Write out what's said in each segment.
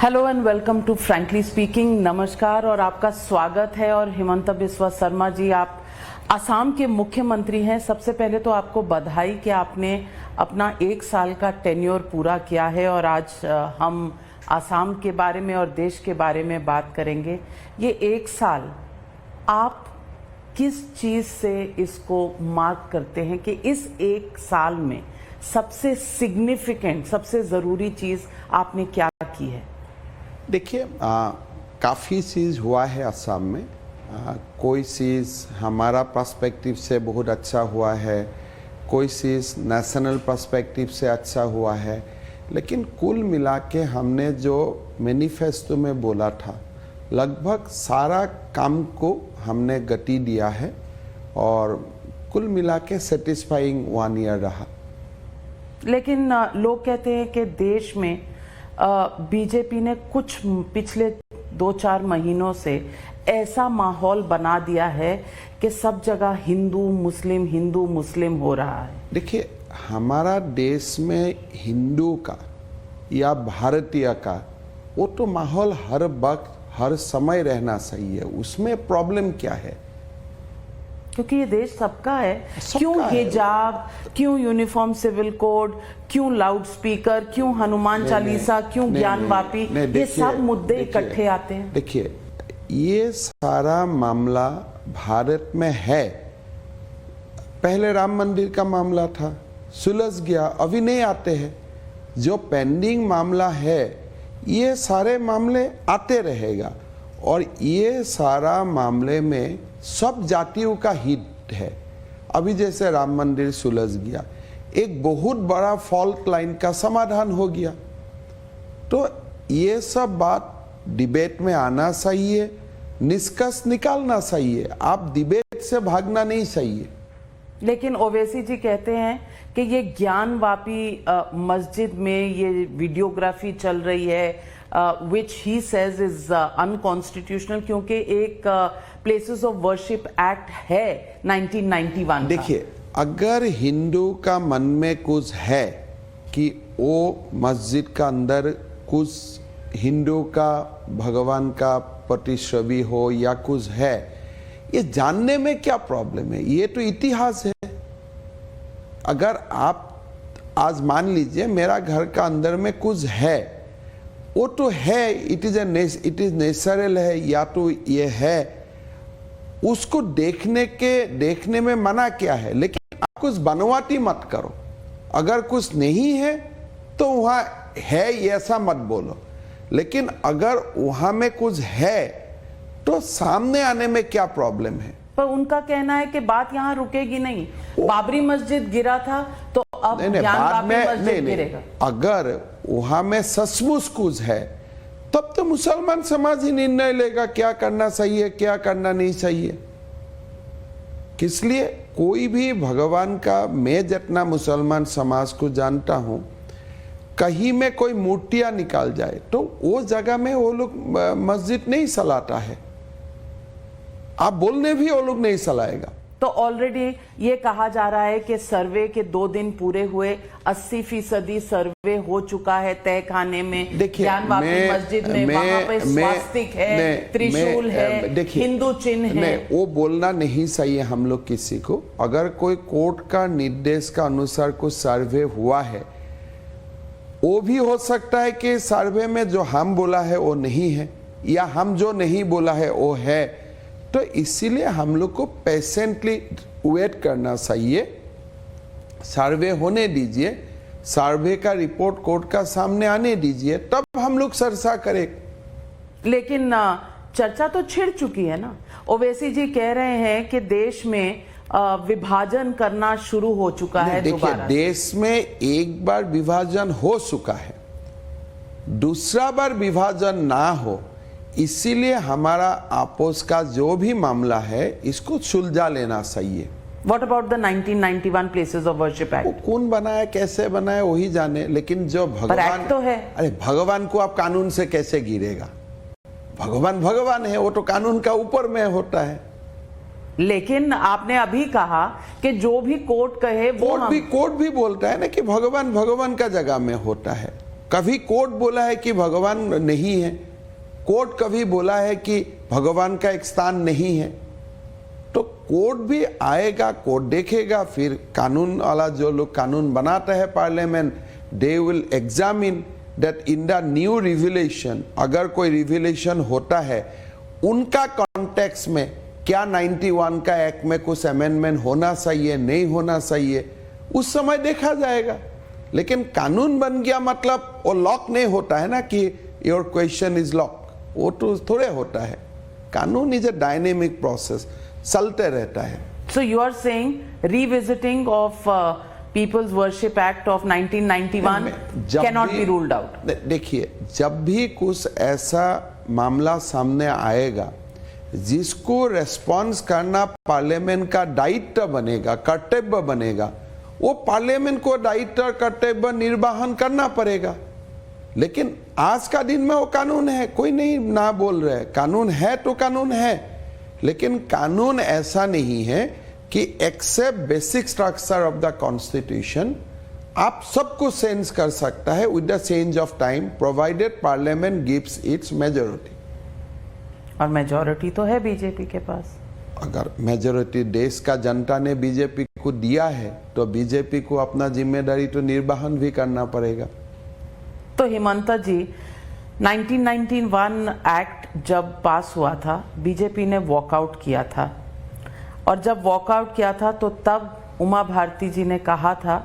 Hello and welcome to frankly speaking. नमस्कार और आपका स्वागत है। और हिमंता बिस्वा शर्मा जी, आप असम के मुख्यमंत्री हैं। सबसे पहले तो आपको बधाई कि आपने अपना 1 साल का टेन्योर पूरा किया है और आज हम असम के बारे में और देश के बारे में बात करेंगे। ये 1 साल आप किस चीज से इसको मार्क करते हैं कि इस 1 साल में सबसे सिग्निफिकेंट, सबसे जरूरी चीज आपने क्या की है? देखिए, काफ़ी चीज़ हुआ है असम में। कोई चीज़ हमारा पर्सपेक्टिव से बहुत अच्छा हुआ है, कोई चीज़ नेशनल पर्सपेक्टिव से अच्छा हुआ है, लेकिन कुल मिला के हमने जो मैनिफेस्टो में बोला था लगभग सारा काम को हमने गति दिया है और कुल मिला के सेटिस्फाइंग 1 ईयर रहा। लेकिन लोग कहते हैं कि देश में बीजेपी ने कुछ पिछले 2-4 महीनों से ऐसा माहौल बना दिया है कि सब जगह हिंदू मुस्लिम हो रहा है। देखिए, हमारा देश में हिंदू का या भारतीय का वो तो माहौल हर वक्त हर समय रहना सही है, उसमें प्रॉब्लम क्या है? क्योंकि ये देश सबका है। क्यों हिजाब, क्यों यूनिफॉर्म सिविल कोड, क्यों लाउड स्पीकर, क्यों हनुमान चालीसा, क्यों ज्ञानवापी, ये सब मुद्दे इकट्ठे आते हैं। देखिए, ये सारा मामला भारत में है। पहले राम मंदिर का मामला था, सुलझ गया, अभी नहीं आते हैं। जो पेंडिंग मामला है ये सारे मामले आते रहेगा और ये सारा मामले में सब जातियों का हित है। अभी जैसे राम मंदिर सुलझ गया, एक बहुत बड़ा फॉल्ट लाइन का समाधान हो गया, तो ये सब बात डिबेट में आना सही है, निष्कर्ष निकालना सही है। आप डिबेट से भागना नहीं सही है। लेकिन ओवैसी जी कहते हैं कि ये ज्ञानवापी मस्जिद में ये वीडियोग्राफी चल रही है which he says is unconstitutional क्योंकि एक प्लेसेस ऑफ वर्शिप एक्ट है 1991 देखिए, अगर हिंदू का मन में कुछ है कि वो मस्जिद का अंदर कुछ हिंदू का भगवान का प्रतिछवि हो या कुछ है, ये जानने में क्या प्रॉब्लम है? ये तो इतिहास है। अगर आप आज मान लीजिए मेरा घर का अंदर में कुछ है, वो तो है, इट इज नेचुरल है या तो ये है, उसको देखने में मना क्या है? लेकिन आप कुछ बनवाटी मत करो। अगर कुछ नहीं है तो वहां है ऐसा मत बोलो, लेकिन अगर वहां में कुछ है तो सामने आने में क्या प्रॉब्लम है? पर उनका कहना है कि बात यहाँ रुकेगी नहीं। बाबरी मस्जिद गिरा था तो अब ज्ञानवापी मस्जिद गिरेगा। अगर वहां में सचमुच कुछ है तब तो मुसलमान समाज ही निर्णय लेगा क्या करना सही है, क्या करना नहीं सही है। इसलिए कोई भी भगवान का, मैं जितना मुसलमान समाज को जानता हूं, कहीं में कोई मूर्तियां निकाल जाए तो वो जगह में वो लोग मस्जिद नहीं सलाता है। आप बोलने भी वो लोग नहीं सलाएगा। तो ऑलरेडी ये कहा जा रहा है कि सर्वे के 2 दिन पूरे हुए, 80% सर्वे हो चुका है तय खाने में। ज्ञानवापी मस्जिद में वहां पे स्वास्तिक है, त्रिशूल है, हिंदू चिन्ह है। वो बोलना नहीं सही है हम लोग किसी को। अगर कोई कोर्ट का निर्देश का अनुसार कुछ सर्वे हुआ है, वो भी हो सकता है कि सर्वे में जो हम बोला है वो नहीं है, या हम जो नहीं बोला है वो है। तो इसीलिए हम लोग को पेशेंटली वेट करना चाहिए। सर्वे होने दीजिए, सर्वे का रिपोर्ट कोर्ट का सामने आने दीजिए, तब हम लोग चर्चा करें। लेकिन चर्चा तो छिड़ चुकी है ना। ओवैसी जी कह रहे हैं कि देश में विभाजन करना शुरू हो चुका है। देखिए, देश में एक बार विभाजन हो चुका है, दूसरा बार विभाजन ना हो, इसीलिए हमारा आपस का जो भी मामला है इसको सुलझा लेना चाहिए। What about the 1991 Places of Worship Act? वो कौन बनाया, कैसे बनाया वही जाने, लेकिन जो भगवान तो है। अरे भगवान को आप कानून से कैसे गिरेगा? भगवान है, वो तो कानून का ऊपर में होता है। लेकिन आपने अभी कहा कि जो भी कोर्ट कहे वो कोर्ट भी बोलता है ना कि भगवान का जगह में होता है। कभी कोर्ट बोला है कि भगवान नहीं है, कोर्ट कभी बोला है कि भगवान का एक स्थान नहीं है। तो कोर्ट भी आएगा, कोर्ट देखेगा, फिर कानून वाला जो लोग कानून बनाते हैं parliament, they will examine that in the new revelation, अगर कोई रिविलेशन होता है उनका कॉन्टेक्स्ट में क्या 91 का एक्ट में कुछ अमेंडमेंट होना चाहिए, नहीं होना चाहिए, उस समय देखा जाएगा। लेकिन कानून बन गया मतलब वो लॉक नहीं होता है ना कि योर क्वेश्चन इज लॉक, वो तो थोड़े होता है। कानून इज अ डायनेमिक प्रोसेस, चलते रहता है। So you are saying revisiting of People's Worship Act of 1991 cannot be ruled out? देखिए, जब भी कुछ ऐसा मामला सामने आएगा जिसको रेस्पॉन्स करना पार्लियामेंट का दायित्व बनेगा, कर्तव्य बनेगा, वो पार्लियामेंट को दायित्व कर्तव्य निर्वहन करना पड़ेगा। लेकिन आज का दिन में वो कानून है, कोई नहीं ना बोल रहे, कानून है तो कानून है। लेकिन कानून ऐसा नहीं है कि except basic structure of the constitution आप सबको चेंज कर सकता है with the change of time, provided parliament gives its majority. और मेजॉरिटी तो है बीजेपी के पास। अगर मेजॉरिटी देश का जनता ने बीजेपी को दिया है तो बीजेपी को अपना जिम्मेदारी तो निर्वहन भी करना पड़ेगा। तो हिमंता जी, 1991 एक्ट जब पास हुआ था, बीजेपी ने वॉकआउट किया था, और जब वॉकआउट किया था तो तब उमा भारती जी ने कहा था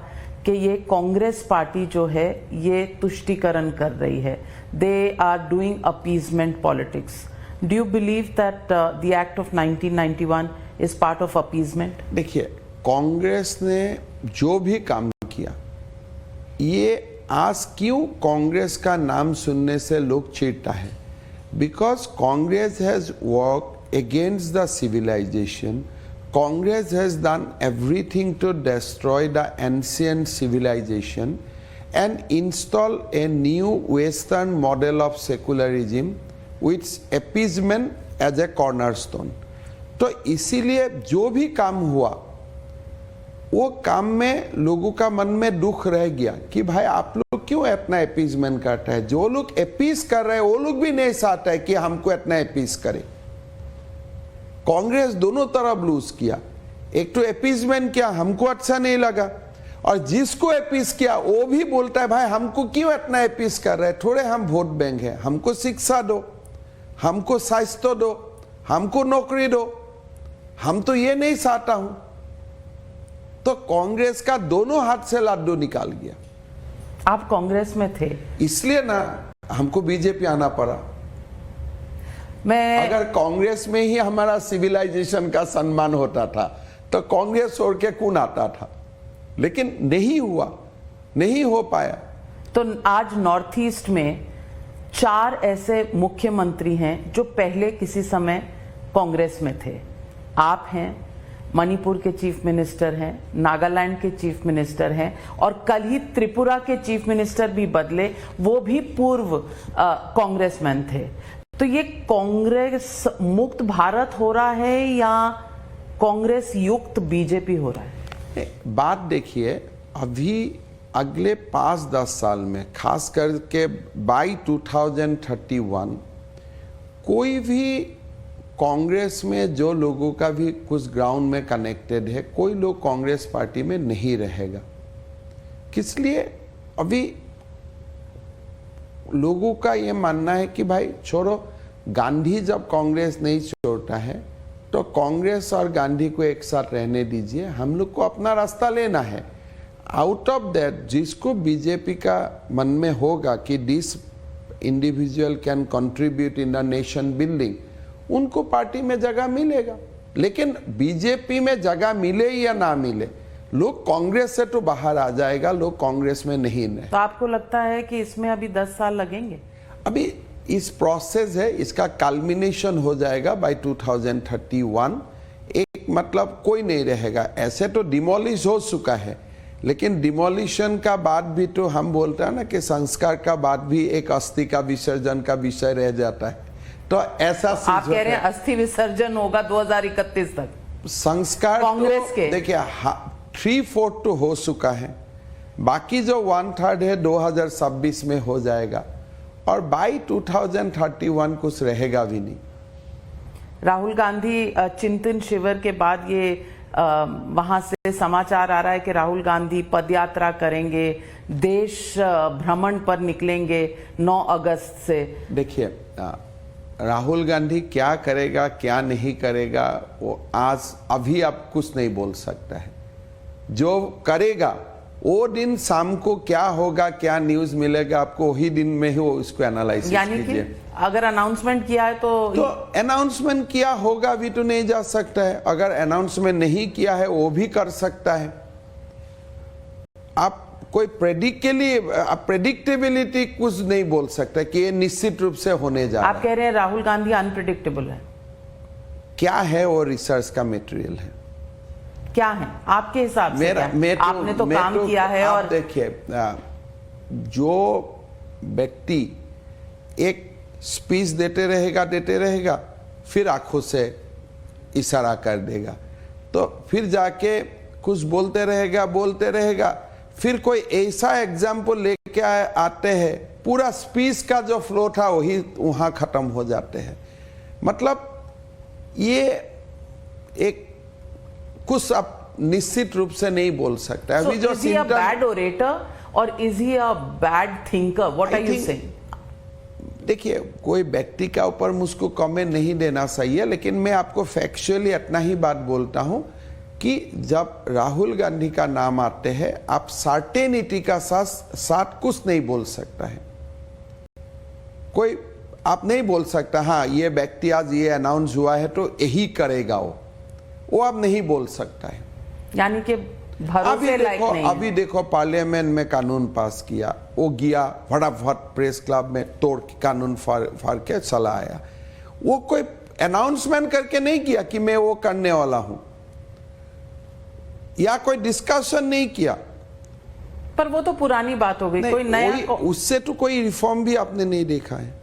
कि ये कांग्रेस पार्टी जो है ये तुष्टीकरण कर रही है, they are doing appeasement politics. Do you believe that the act of 1991 is part of appeasement? देखिए, कांग्रेस ने जो भी काम किया, ये आज क्यों कांग्रेस का नाम सुनने से लोग चिढ़ता है? Because Congress has work against the civilisation, Congress has done everything to destroy the ancient civilisation and install a new Western model of secularism with appeasement as a cornerstone। तो इसीलिए जो भी काम हुआ वो काम में लोगों का मन में दुख रह गया कि भाई आप लोग क्यों इतना अपीजमेंट करते हैं। जो लोग अपीज कर रहे हैं वो लोग भी नहीं चाहते है कि हमको इतना अपीज करे। कांग्रेस दोनों तरफ लूज किया, एक तो अपीजमेंट किया, हमको अच्छा नहीं लगा, और जिसको अपीज किया वो भी बोलता है भाई हमको क्यों इतना अपीज कर रहे हैं, थोड़े हम वोट बैंक है, हमको शिक्षा दो, हमको स्वास्थ्य दो, हमको नौकरी दो, हम तो ये नहीं चाहता हूं। तो कांग्रेस का दोनों हाथ से लड्डू निकाल गया। आप कांग्रेस में थे इसलिए ना हमको बीजेपी आना पड़ा। मैं अगर कांग्रेस में ही हमारा सिविलाइजेशन का सम्मान होता था तो कांग्रेस छोड़ के कौन आता था, लेकिन नहीं हुआ, नहीं हो पाया। तो आज नॉर्थ ईस्ट में 4 ऐसे मुख्यमंत्री हैं जो पहले किसी समय कांग्रेस में थे। आप हैं, मणिपुर के चीफ मिनिस्टर हैं, नागालैंड के चीफ मिनिस्टर हैं, और कल ही त्रिपुरा के चीफ मिनिस्टर भी बदले, वो भी पूर्व कांग्रेसमैन थे। तो ये कांग्रेस मुक्त भारत हो रहा है या कांग्रेस युक्त बीजेपी हो रहा है? बात देखिए, अभी अगले 5-10 साल में खास करके बाई 2031 कोई भी कांग्रेस में जो लोगों का भी कुछ ग्राउंड में कनेक्टेड है, कोई लोग कांग्रेस पार्टी में नहीं रहेगा। किस लिए? अभी लोगों का ये मानना है कि भाई छोड़ो, गांधी जब कांग्रेस नहीं छोड़ता है तो कांग्रेस और गांधी को एक साथ रहने दीजिए, हम लोग को अपना रास्ता लेना है। आउट ऑफ दैट जिसको बीजेपी का मन में होगा कि this individual can contribute in the nation building, उनको पार्टी में जगह मिलेगा। लेकिन बीजेपी में जगह मिले या ना मिले, लोग कांग्रेस से तो बाहर आ जाएगा, लोग कांग्रेस में नहीं रहे। तो आपको लगता है कि इसमें अभी 10 साल लगेंगे? अभी इस प्रोसेस है, इसका कल्मिनेशन हो जाएगा बाय 2031। एक मतलब कोई नहीं रहेगा। ऐसे तो डिमोलिश हो चुका है, लेकिन डिमोलिशन का बाद भी तो हम बोलते हैं ना कि संस्कार का बाद भी एक अस्थि का विसर्जन का विषय रह जाता है। तो ऐसा आप कह रहे हैं अस्थि विसर्जन होगा 2031 तक? संस्कार कांग्रेस के देखिए 3/4 तो हो चुका है, बाकी जो 1/3 है 2026 में हो जाएगा और बाई 2031 कुछ रहेगा भी नहीं। राहुल गांधी चिंतन शिविर के बाद ये वहां से समाचार आ रहा है कि राहुल गांधी पदयात्रा करेंगे, देश भ्रमण पर निकलेंगे 9 अगस्त से। देखिए राहुल गांधी क्या करेगा क्या नहीं करेगा वो आज अभी आप कुछ नहीं बोल सकता है। जो करेगा वो दिन शाम को क्या होगा, क्या न्यूज मिलेगा आपको, वही दिन में ही वो इसको एनालाइज यानी कि अगर अनाउंसमेंट किया है तो अनाउंसमेंट किया होगा भी तो नहीं जा सकता है, अगर अनाउंसमेंट नहीं किया है वो भी कर सकता है। आप कोई प्रेडिक्टेबिलिटी कुछ नहीं बोल सकता कि ये निश्चित रूप से होने जा रहा है। आप कह रहे हैं राहुल गांधी अनप्रेडिक्टेबल है? क्या है वो रिसर्च का मटेरियल है, क्या है आपके हिसाब से? आपने तो काम किया है। और देखिए जो व्यक्ति एक स्पीच देते रहेगा फिर आंखों से इशारा कर देगा, तो फिर जाके कुछ बोलते रहेगा, फिर कोई ऐसा एग्जाम्पल लेके आते हैं, पूरा स्पीच का जो फ्लो था वही वहां खत्म हो जाते हैं। मतलब ये एक कुछ आप निश्चित रूप से नहीं बोल सकते। अभी जो बैड ओरेटर और is he a bad thinker, what are you saying? देखिए कोई व्यक्ति का ऊपर मुझको कमेंट नहीं देना सही है, लेकिन मैं आपको फैक्चुअली इतना ही बात बोलता हूं कि जब राहुल गांधी का नाम आते हैं आप सर्टेनिटी का साथ कुछ नहीं बोल सकता है। कोई आप नहीं बोल सकता हाँ ये व्यक्ति आज ये अनाउंस हुआ है तो यही करेगा वो आप नहीं बोल सकता है। यानी कि भरोसे लायक नहीं है। अभी देखो पार्लियामेंट में कानून पास किया, वो गया फटाफट प्रेस क्लब में तोड़ के कानून फाड़ के चला आया। वो कोई अनाउंसमेंट करके नहीं किया कि मैं वो करने वाला हूं, या कोई डिस्कशन नहीं किया। पर वो तो पुरानी बात हो गई, कोई नया उससे तो कोई रिफॉर्म भी आपने नहीं देखा है,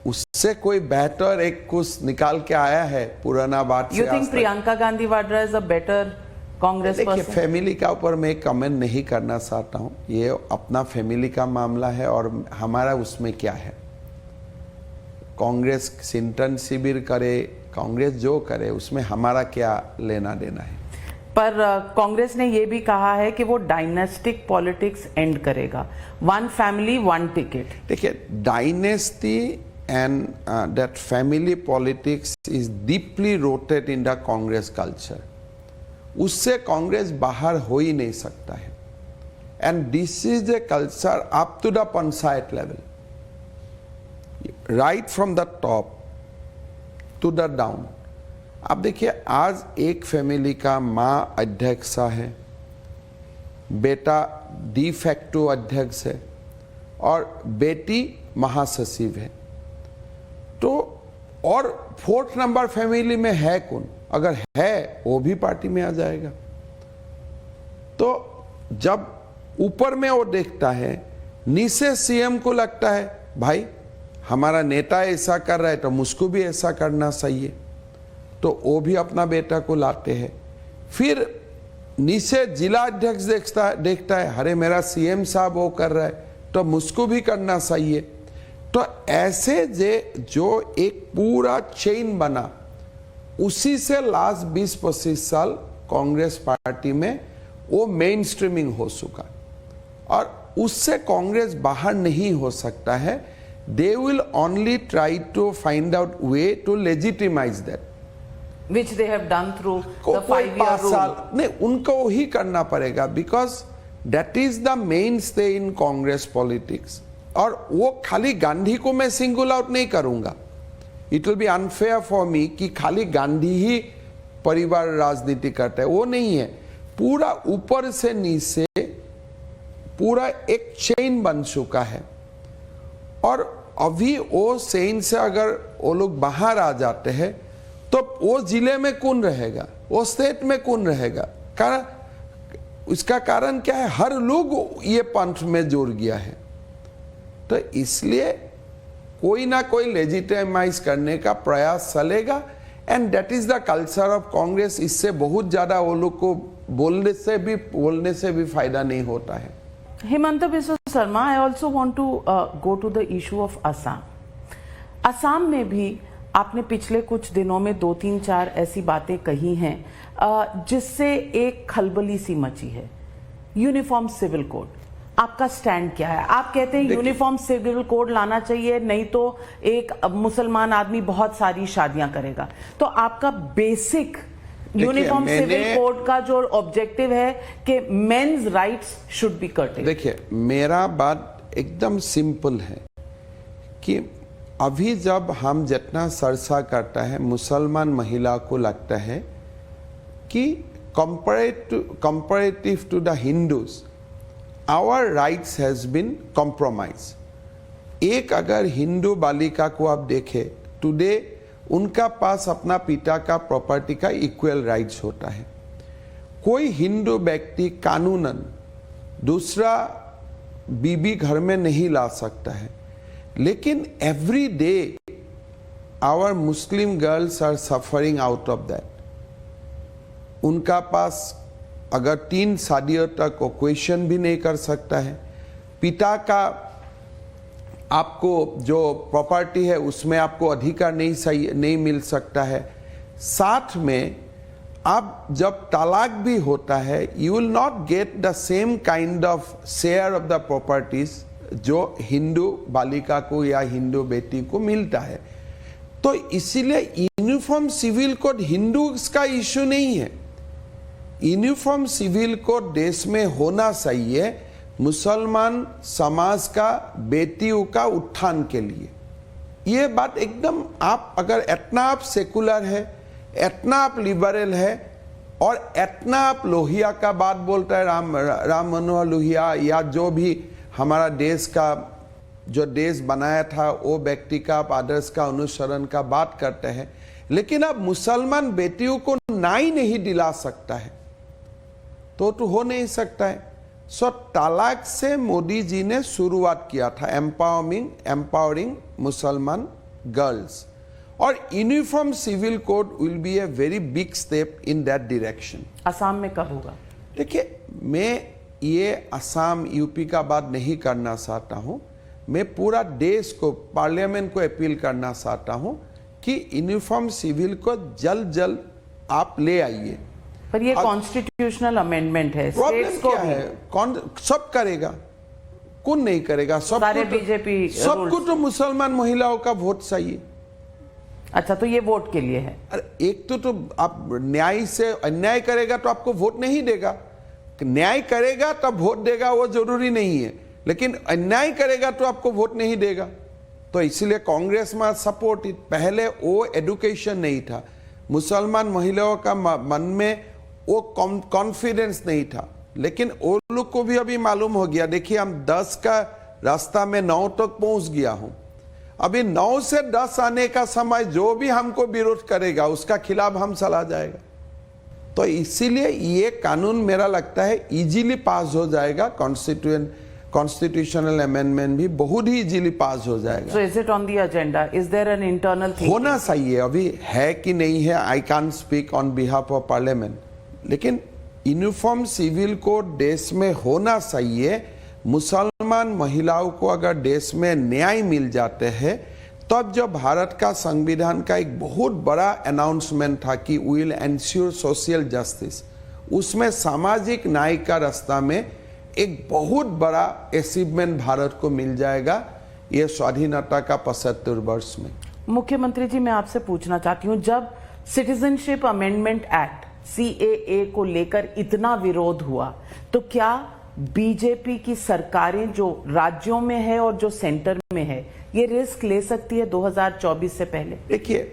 उससे कोई बेहतर एक कुछ निकाल के आया है पुराना बात। You think Priyanka Gandhi Vadra is a better Congress person? देखिए फैमिली का ऊपर मैं कमेंट नहीं करना चाहता हूं, ये अपना फैमिली का मामला है और हमारा उसमें क्या है। कांग्रेस चिंतन शिविर करे, कांग्रेस जो करे उसमें हमारा क्या लेना देना है। पर कांग्रेस ने यह भी कहा है कि वो डायनेस्टिक पॉलिटिक्स एंड करेगा, 1 फैमिली 1 टिकट। देखिए dynasty and that family politics is deeply rooted in the Congress culture. उससे कांग्रेस बाहर हो ही नहीं सकता है। And this is the culture up to the panchayat level, right from the top to the down. आप देखिए आज एक फैमिली का माँ अध्यक्षा है, बेटा डी फैक्टो अध्यक्ष है और बेटी महासचिव है। तो और 4th नंबर फैमिली में है कौन? अगर है वो भी पार्टी में आ जाएगा। तो जब ऊपर में वो देखता है, नीचे सीएम को लगता है भाई हमारा नेता ऐसा कर रहा है तो मुझको भी ऐसा करना चाहिए, तो वो भी अपना बेटा को लाते हैं। फिर नीचे जिला अध्यक्ष देखता है अरे मेरा सीएम साहब वो कर रहा है तो मुझको भी करना चाहिए। तो ऐसे जो एक पूरा चेन बना, उसी से लास्ट 20-25 साल कांग्रेस पार्टी में वो मेन स्ट्रीमिंग हो चुका और उससे कांग्रेस बाहर नहीं हो सकता है। They will only try to find out way to legitimise that which they have done through the 5-year rule. नहीं, उनको ही करना पड़ेगा because that is the main stay in Congress politics. और वो खाली गांधी को मैं सिंगल आउट नहीं करूंगा, it will be unfair for me कि खाली गांधी ही परिवार राजनीति करता है, वो नहीं है। पूरा ऊपर से नीचे पूरा एक चेन बन चुका है और अभी वो चेन से अगर वो लोग बाहर आ जाते हैं तो वो जिले में कौन रहेगा, वो स्टेट में कौन रहेगा? कारण उसका कारण क्या है, हर लोग ये पंथ में जुड़ गया है। तो इसलिए कोई ना कोई लेजिटिमाइज करने का प्रयास चलेगा and that is the culture of Congress. इससे बहुत ज्यादा वो लोग को बोलने से भी फायदा नहीं होता है। Himanta Biswa Sarma, I also want to go to the issue of Assam. Assam में भी आपने पिछले कुछ दिनों में 2-3-4 ऐसी बातें कही हैं जिससे एक खलबली सी मची है। यूनिफॉर्म सिविल कोड, आपका स्टैंड क्या है? आप कहते हैं यूनिफॉर्म सिविल कोड लाना चाहिए, नहीं तो एक मुसलमान आदमी बहुत सारी शादियां करेगा। तो आपका बेसिक यूनिफॉर्म सिविल कोड का जो ऑब्जेक्टिव है कि मेंस राइट्स शुड बी कर्टेड। देखिए, मेरा बात एकदम सिंपल है कि अभी जब हम जितना चर्चा करता है, मुसलमान महिला को लगता है कि comparative to the Hindus our rights has been compromise. एक अगर हिंदू बालिका को आप देखें टुडे, उनका पास अपना पिता का प्रॉपर्टी का इक्वल राइट्स होता है। कोई हिंदू व्यक्ति कानूनन दूसरा बीबी घर में नहीं ला सकता है, लेकिन every day our Muslim girls are suffering out of that. उनका पास अगर 3 शादियों तक क्वेश्चन भी नहीं कर सकता है, पिता का आपको जो प्रॉपर्टी है उसमें आपको अधिकार नहीं मिल सकता है। साथ में अब जब तलाक भी होता है, you will not get the same kind of share of the properties जो हिंदू बालिका को या हिंदू बेटी को मिलता है। तो इसीलिए यूनिफॉर्म सिविल कोड हिंदू का इश्यू नहीं है। यूनिफॉर्म सिविल कोड देश में होना चाहिए मुसलमान समाज का बेटियों का उत्थान के लिए। ये बात एकदम, आप अगर इतना आप सेकुलर है, इतना आप लिबरल है और इतना आप लोहिया का बात बोलता है, राम मनोहर लोहिया या जो भी हमारा देश का जो देश बनाया था वो व्यक्ति का आप आदर्श का अनुसरण का बात करते हैं, लेकिन अब मुसलमान बेटियों को न्याय नहीं दिला सकता है तो हो नहीं सकता है। सो तलाक से मोदी जी ने शुरुआत किया था एम्पावरिंग मुसलमान गर्ल्स, और uniform civil code will be a very big step in that direction. Assam में कब होगा? देखिए, मैं ये असम यूपी का बात नहीं करना चाहता हूं, मैं पूरा देश को, पार्लियामेंट को अपील करना चाहता हूं कि यूनिफॉर्म सिविल को जल्द आप ले आइए। पर ये कॉन्स्टिट्यूशनल अमेंडमेंट है, प्रॉब्लम क्या है? कौन सब करेगा, कौन नहीं करेगा? सारे बीजेपी, सबको तो मुसलमान महिलाओं का वोट चाहिए। अच्छा, तो ये वोट के लिए है? अरे एक तो आप न्याय से अन्याय करेगा तो आपको वोट नहीं देगा, न्याय करेगा तब वोट देगा, वो जरूरी नहीं है, लेकिन अन्याय करेगा तो आपको वोट नहीं देगा। तो इसलिए कांग्रेस में सपोर्ट, पहले वो एडुकेशन नहीं था, मुसलमान महिलाओं का मन में वो कॉन्फिडेंस नहीं था, लेकिन वो लोग को भी अभी मालूम हो गया। देखिए, हम 10 का रास्ता में 9 तक पहुंच गया हूं, अभी 9 से 10 आने का समय जो भी हमको विरोध करेगा उसका खिलाफ हम चला जाएगा। तो इसीलिए ये कानून मेरा लगता है इजीली पास हो जाएगा, कॉन्स्टिट्यूशनल अमेंडमेंट भी बहुत ही इजीली पास हो जाएगा। So is it on the agenda? Is there an internal thinking? होना चाहिए, अभी है कि नहीं है, I can speak on behalf of parliament, लेकिन यूनिफॉर्म सिविल कोड देश में होना चाहिए। मुसलमान महिलाओं को अगर देश में न्याय मिल जाते हैं, तब जो भारत का संविधान का एक बहुत बड़ा अनाउंसमेंट था कि we will ensure social justice, उसमें सामाजिक न्याय का रास्ता में एक बहुत बड़ा अचीवमेंट भारत को मिल जाएगा ये स्वाधीनता का 75 वर्ष में। मुख्यमंत्री जी, मैं आपसे पूछना चाहती हूँ, जब सिटीजनशिप अमेंडमेंट एक्ट CAA को लेकर इतना विरोध हुआ, तो क्या बीजेपी की सरकारें जो राज्यों में है और जो सेंटर में है, ये रिस्क ले सकती है 2024 से पहले? देखिए,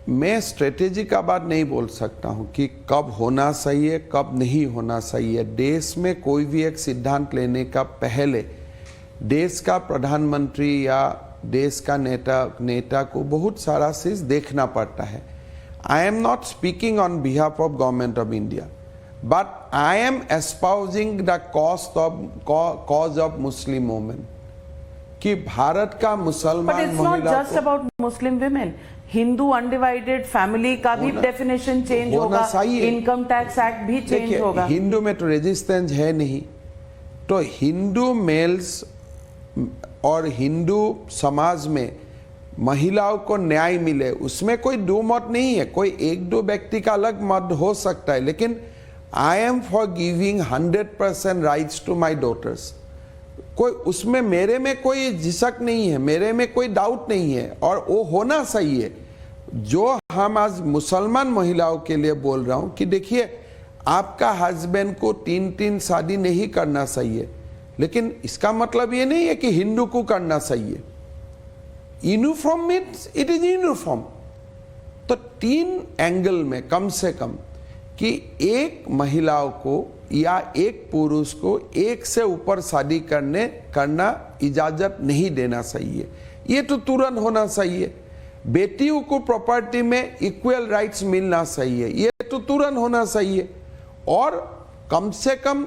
मैं स्ट्रेटेजी का बात नहीं बोल सकता हूं कि कब होना चाहिए कब नहीं होना चाहिए। देश में कोई भी एक सिद्धांत लेने का पहले देश का प्रधानमंत्री या देश का नेता को बहुत सारा चीज देखना पड़ता है। I am not speaking on behalf of government of India, but I am espousing the cause of Muslim women कि भारत का मुसलमान महिला, But it's not just about Muslim women. Hindu undivided family का भी डेफिनेशन चेंज होगा, इनकम टैक्स एक्ट भी change होगा। हिंदू में तो रेजिस्टेंस है नहीं, तो हिंदू मेल्स और हिंदू समाज में महिलाओं को न्याय मिले उसमें कोई दो मत नहीं है। कोई एक दो व्यक्ति का अलग मत हो सकता है, लेकिन I am for giving 100% rights to my daughters. कोई उसमें मेरे में कोई झिझक नहीं है, मेरे में कोई डाउट नहीं है, और वो होना सही है। जो हम आज मुसलमान महिलाओं के लिए बोल रहा हूं कि देखिए, आपका हस्बैंड को 3 शादी नहीं करना चाहिए, लेकिन इसका मतलब ये नहीं है कि हिंदू को करना चाहिए। Uniform means it is uniform. तो 3 एंगल में कम से कम कि एक महिलाओं को या एक पुरुष को एक से ऊपर शादी करना इजाजत नहीं देना चाहिए, ये तो तुरंत होना चाहिए। बेटियों को प्रॉपर्टी में इक्वल राइट्स मिलना चाहिए, ये तो तुरंत होना चाहिए। और कम से कम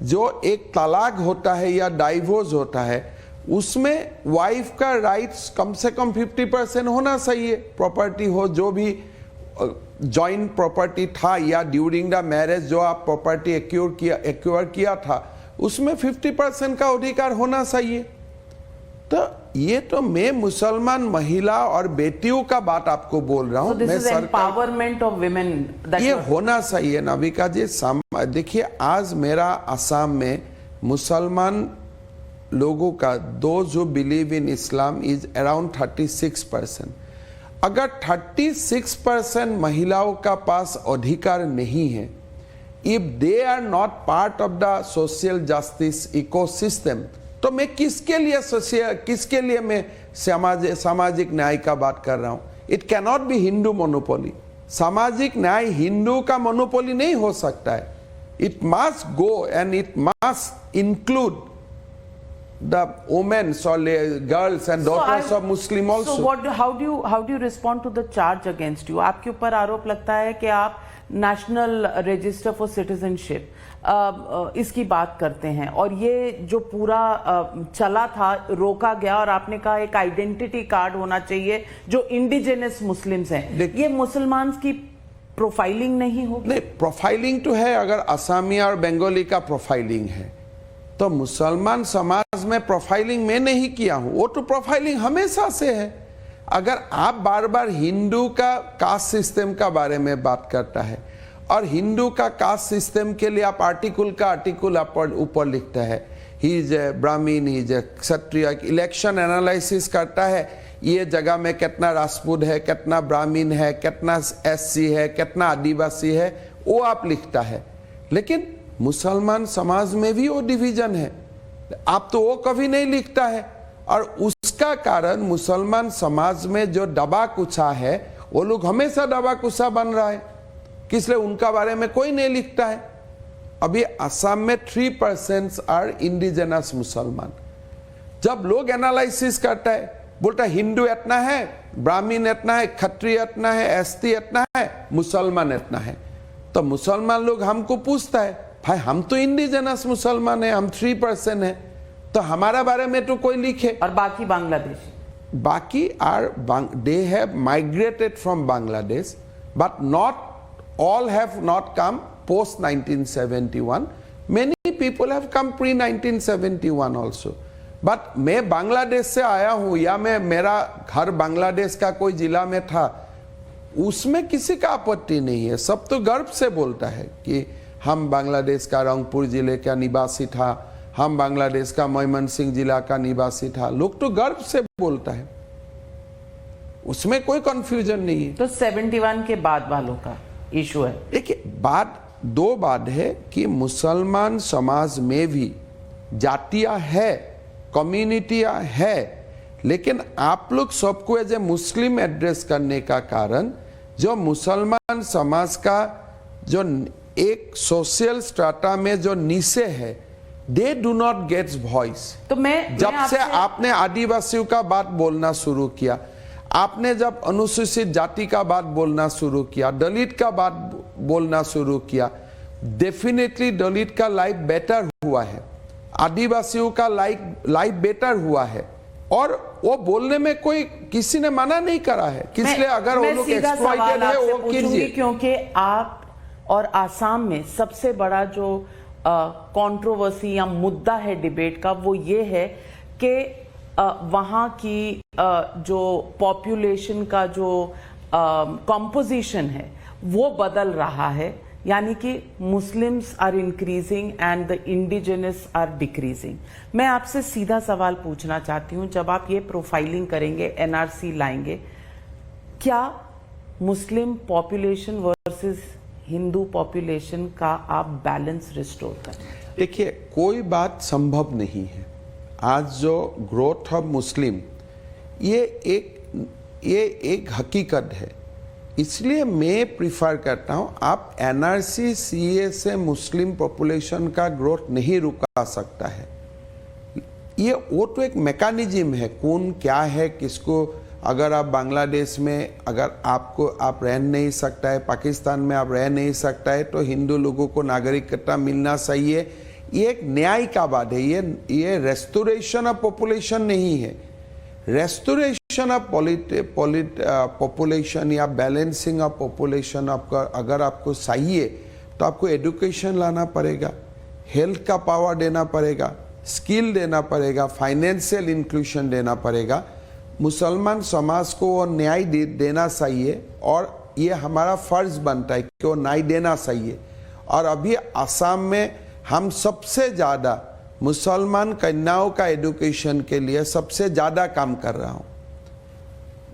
जो एक तलाक होता है या डाइवोर्स होता है उसमें वाइफ का राइट्स कम से कम 50% होना चाहिए। प्रॉपर्टी हो, जो भी जॉइंट प्रॉपर्टी था या ड्यूरिंग द मैरिज जो आप प्रॉपर्टी एक्वायर किया था उसमें 50% का अधिकार होना चाहिए। तो ये तो मैं मुसलमान महिला और बेटियों का बात आपको बोल रहा हूं। मैं एम्पावरमेंट ऑफ विमेन, ये होना चाहिए नविका जी। देखिए, आज मेरा असम में मुसलमान लोगों का those who believe in Islam is around 36%। अगर 36% महिलाओं का पास अधिकार नहीं है, if they are not part of the social justice ecosystem, तो मैं किसके लिए मैं सामाजिक न्याय का बात कर रहा हूं। It can not be Hindu monopoly. सामाजिक न्याय हिंदू का मोनोपोली नहीं हो सकता है। It must go and it must include the women or girls and daughters of Muslim also. So how do you respond to the charge against you? आपके ऊपर आरोप लगता है कि आप नेशनल रजिस्टर फॉर सिटीजनशिप इसकी बात करते हैं, और ये जो पूरा चला था रोका गया, और आपने कहा एक आइडेंटिटी कार्ड होना चाहिए जो इंडिजिनस मुस्लिम्स हैं। ये मुसलमान की प्रोफाइलिंग नहीं होगी? नहीं, प्रोफाइलिंग तो है। अगर असमिया और बंगाली का प्रोफाइलिंग है तो मुसलमान समाज में प्रोफाइलिंग मैं नहीं किया हूं, वो तो प्रोफाइलिंग हमेशा से है। अगर आप बार बार हिंदू का कास्ट सिस्टम का बारे में बात करता है और हिंदू का कास्ट सिस्टम के लिए आप आर्टिकल ऊपर लिखता है, he is a Brahmin, he is a Kshatriya, election analysis करता है, ये जगह में कितना राजपूत है, कितना ब्राह्मीण है, कितना SC है, कितना आदिवासी है, वो आप लिखता है। लेकिन मुसलमान समाज में भी वो डिवीजन है, आप तो वो कभी नहीं लिखता है। और उसका कारण मुसलमान समाज में जो दबा कुचा है, वो लोग हमेशा दबा कुचा बन रहा है, किसलिए उनका बारे में कोई नहीं लिखता है। अभी असम में 3% आर इंडिजिनस मुसलमान। जब लोग एनालिसिस करता है, बोलता है हिंदू इतना है, ब्राह्मीण इतना है, क्षत्रिय इतना है, ST इतना है, मुसलमान इतना है। तो मुसलमान लोग हमको पूछता है, भाई हम तो इंडिजिनस मुसलमान है, हम 3% है, तो हमारा बारे में तो कोई लिखे। और बाकी बांग्लादेश, बाकी they have migrated from Bangladesh, but not all have not come post 1971. Many people have come pre 1971 also. But मैं बांग्लादेश से आया हूं, या मेरा घर बांग्लादेश का कोई जिला में था, उसमें किसी का आपत्ति नहीं है। सब तो गर्व से बोलता है कि हम बांग्लादेश का रंगपुर जिले का निवासी था, हम बांग्लादेश का मयमनसिंह जिला का निवासी था, लोग तो गर्व से बोलता है, उसमें कोई कंफ्यूजन नहीं है। तो 71 के बाद वालों का इशू है। देखिए, दो बात है कि मुसलमान समाज में भी जातियां है, कम्युनिटियां है, लेकिन आप लोग सबको एज ए मुस्लिम एड्रेस करने का कारण जो मुसलमान समाज का जो एक सोशल स्ट्राटा में जो नीचे है, they do not gets voice. तो मैं जब से आपने आदिवासियों का बात बोलना शुरू किया, आपने जब अनुसूचित जाति का बात बोलना शुरू किया, दलित का बात बोलना शुरू किया, डेफिनेटली दलित का लाइफ बेटर हुआ है, आदिवासियों का लाइफ बेटर हुआ है। और वो बोलने में कोई किसी ने मना नहीं करा है, किसलिए अगर वो लोग एक्सप्लॉइटेड है वो कीजिए। क्योंकि आप और आसाम में सबसे बड़ा जो कंट्रोवर्सी या मुद्दा है डिबेट का वो ये है कि वहाँ की जो पॉपुलेशन का जो कॉम्पोजिशन है वो बदल रहा है, यानी कि Muslims are increasing and the indigenous are decreasing. मैं आपसे सीधा सवाल पूछना चाहती हूं, जब आप ये प्रोफाइलिंग करेंगे, एनआरसी लाएंगे, क्या Muslim population versus Hindu population का आप बैलेंस रिस्टोर करें? देखिए, कोई बात संभव नहीं है। आज जो ग्रोथ ऑफ मुस्लिम ये एक हकीकत है, इसलिए मैं प्रिफर करता हूं आप एनआरसी सीए से मुस्लिम पॉपुलेशन का ग्रोथ नहीं रुका सकता है। ये वो तो एक मैकेनिज्म है, कौन क्या है किसको, अगर आप बांग्लादेश में अगर आप रह नहीं सकता है, पाकिस्तान में आप रह नहीं सकता है, तो हिंदू लोगों को नागरिकता मिलना चाहिए, ये एक न्याय का बात है। ये रेस्टोरेशन ऑफ पॉपुलेशन नहीं है। रेस्टोरेशन ऑफ पॉपुलेशन या बैलेंसिंग ऑफ पॉपुलेशन आपका अगर आपको चाहिए तो आपको एजुकेशन लाना पड़ेगा, हेल्थ का पावर देना पड़ेगा, स्किल देना पड़ेगा, फाइनेंशियल इंक्लूजन देना पड़ेगा। मुसलमान समाज को वो न्याय देना चाहिए और ये हमारा फर्ज बनता है कि वो न्याय देना चाहिए। और अभी असम में हम सबसे ज़्यादा मुसलमान कन्याओं का एजुकेशन के लिए सबसे ज़्यादा काम कर रहा हूँ।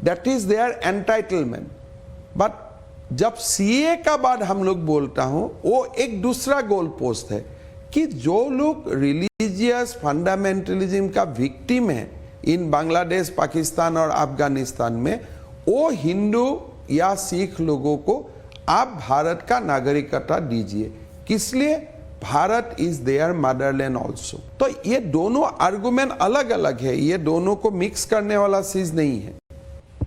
That is their entitlement. But जब सीए का बाद हम लोग बोलता हूँ, वो एक दूसरा गोल पोस्ट है कि जो लोग रिलीजियस फंडामेंटलिज्म का विक्टिम है इन बांग्लादेश, पाकिस्तान और अफगानिस्तान में, वो हिंदू या सिख लोगों को आप भारत का नागरिकता दीजिए। किस लिए? Bharat is their motherland also. तो ये दोनों आर्गुमेंट अलग अलग है, ये दोनों को मिक्स करने वाला चीज नहीं है।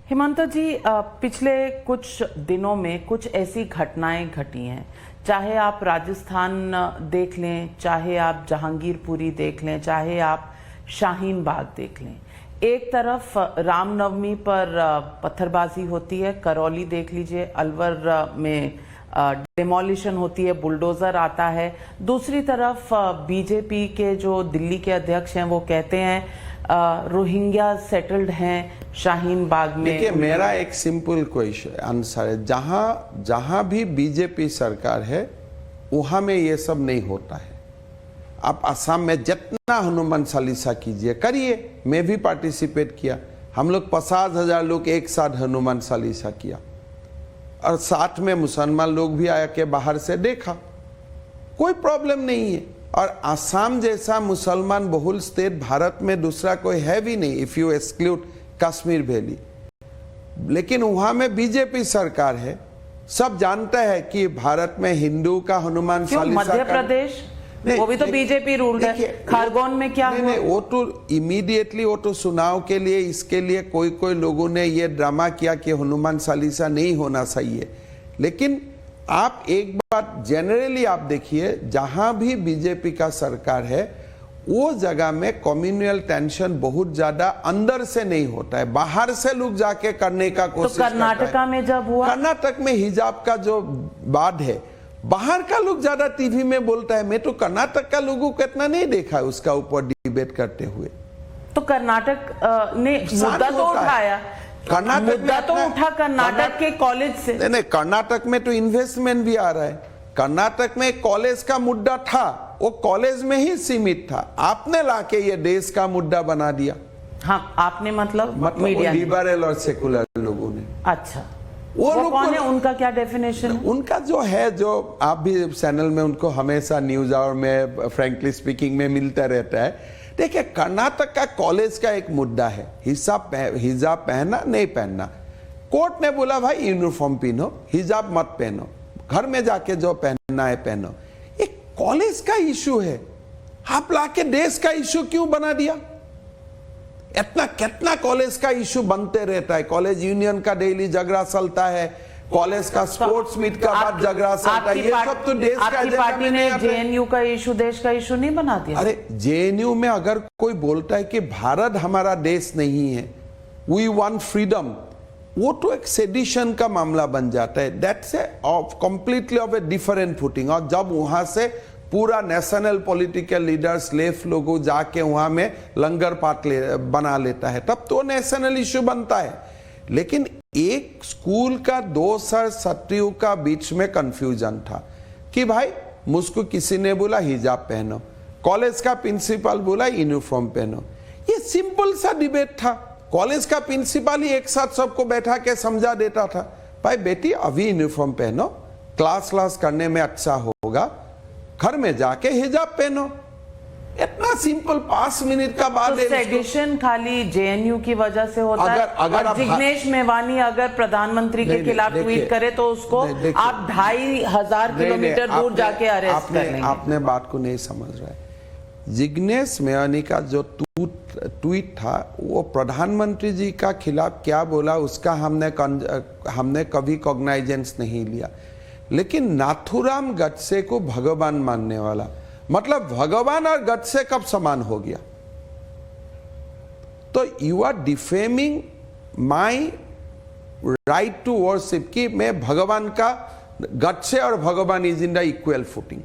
हिमंता जी, पिछले कुछ दिनों में कुछ ऐसी घटनाएं घटी हैं, चाहे आप राजस्थान देख लें, चाहे आप जहांगीरपुरी देख लें, चाहे आप शाहीन बाग देख लें। एक तरफ रामनवमी पर पत्थरबाजी होती है, करौली देख लीजिए, अलवर में डिमोलिशन होती है, बुलडोजर आता है। दूसरी तरफ बीजेपी के जो दिल्ली के अध्यक्ष हैं वो कहते हैं रोहिंग्या सेटल्ड हैं शाहीन बाग में। देखिए, मेरा एक सिंपल क्वेश्चन आंसर है, जहां भी बीजेपी सरकार है वहां में ये सब नहीं होता है। आप असम में जितना हनुमान चालीसा कीजिए, करिए, मैं भी पार्टिसिपेट किया, हम लोग 50,000 लोग एक साथ हनुमान चालीसा किया और साथ में मुसलमान लोग भी आया के बाहर से देखा, कोई प्रॉब्लम नहीं है। और असम जैसा मुसलमान बहुल स्टेट भारत में दूसरा कोई है भी नहीं, if you exclude Kashmir valley. लेकिन वहां में बीजेपी सरकार है, सब जानता है कि भारत में हिंदू का हनुमान चालीसा। मध्य प्रदेश वो भी तो बीजेपी रूल्ड है। खरगोन में क्या हुआ? नहीं, वो तो इमीडिएटली वो तो चुनाव के लिए, इसके लिए कोई लोगों ने ये ड्रामा किया कि हनुमान चालीसा नहीं होना चाहिए। लेकिन आप एक बात जनरली आप देखिए, जहां भी बीजेपी का सरकार है वो जगह में कम्युनल टेंशन बहुत ज्यादा अंदर से नहीं होता है, बाहर से लोग जाके करने का कोशिश करता है। तो कर्नाटका में जब हुआ, कर्नाटक में हिजाब का जो बात है, बाहर का लोग ज्यादा टीवी में बोलता है, मैं तो कर्नाटक का लोगों को इतना नहीं देखा है उसका ऊपर डिबेट करते हुए। तो कर्नाटक ने मुद्दा तो उठाया, मुद्दा तो उठा कर्नाटक के कॉलेज से। नहीं, कर्नाटक में तो इन्वेस्टमेंट भी आ रहा है। कर्नाटक में कॉलेज का मुद्दा था, वो कॉलेज में ही सीमित था, आपने लाके ये देश का मुद्दा बना दिया। हाँ, आपने मतलब मीडिया, लिबरल और सेकुलर लोगों ने। अच्छा, वो कौन है, उनका क्या डेफिनेशन? उनका जो है, जो आप भी चैनल में उनको हमेशा न्यूज आवर में फ्रैंकली स्पीकिंग में मिलता रहता है। देखिए, कर्नाटक का कॉलेज का एक मुद्दा है, हिजाब पहनना नहीं पहनना। कोर्ट ने बोला भाई यूनिफॉर्म पहनो, हिजाब मत पहनो, घर में जाके जो पहनना है पहनो। एक कॉलेज का इशू है, आप लाके देश का इशू क्यों बना दिया? इतना कितना कॉलेज का इशू बनते रहता है, कॉलेज यूनियन का डेली झगड़ा चलता है, कॉलेज का स्पोर्ट्स मीट का बाद झगड़ा चलता, ये सब तो देश का आपकी एजेंडा पार्टी में ने नहीं आता। जेएनयू का इशू देश का इशू नहीं बना दिया? अरे जेएनयू में अगर कोई बोलता है कि भारत हमारा देश नहीं है, वी वांट फ्रीडम, वो तो एक सेडिशन का मामला बन जाता है। That's a completely off a different footing. और जब वहां से पूरा नेशनल पॉलिटिकल लीडर्स लेफ्ट लोगों जाके वहां में लंगर पाट बना लेता है, तब तो नेशनल इश्यू बनता है। लेकिन एक स्कूल का 2 छात्रियों का बीच में कंफ्यूजन था कि भाई मुझको किसी ने बोला हिजाब पहनो, कॉलेज का प्रिंसिपल बोला यूनिफॉर्म पहनो। ये सिंपल सा डिबेट था। कॉलेज का प्रिंसिपल ही एक साथ सबको बैठा के समझा देता था, भाई बेटी अभी यूनिफॉर्म पहनो, क्लास करने में अच्छा होगा, घर में जाके हिजाब पहनो। इतना सिंपल 5 मिनट का बात है। सेडिशन खाली जेएनयू की वजह से होता है? अगर और जिग्नेश मेवानी अगर प्रधानमंत्री के खिलाफ ट्वीट करे तो उसको आप 2500 किलोमीटर दूर जाके अरेस्ट कर लेंगे। आपने बात को नहीं समझ रहा है। जिग्नेश मेवानी का जो ट्वीट था वो प्रधानमंत्री जी का खिलाफ क्या बोला उसका हमने कभी कॉग्नाइजेंस नहीं लिया। लेकिन नाथुराम गडसे को भगवान मानने वाला, मतलब भगवान और गडसे कब समान हो गया? तो you are defaming my right to worship कि मैं भगवान का, गडसे और भगवान is in the equal footing.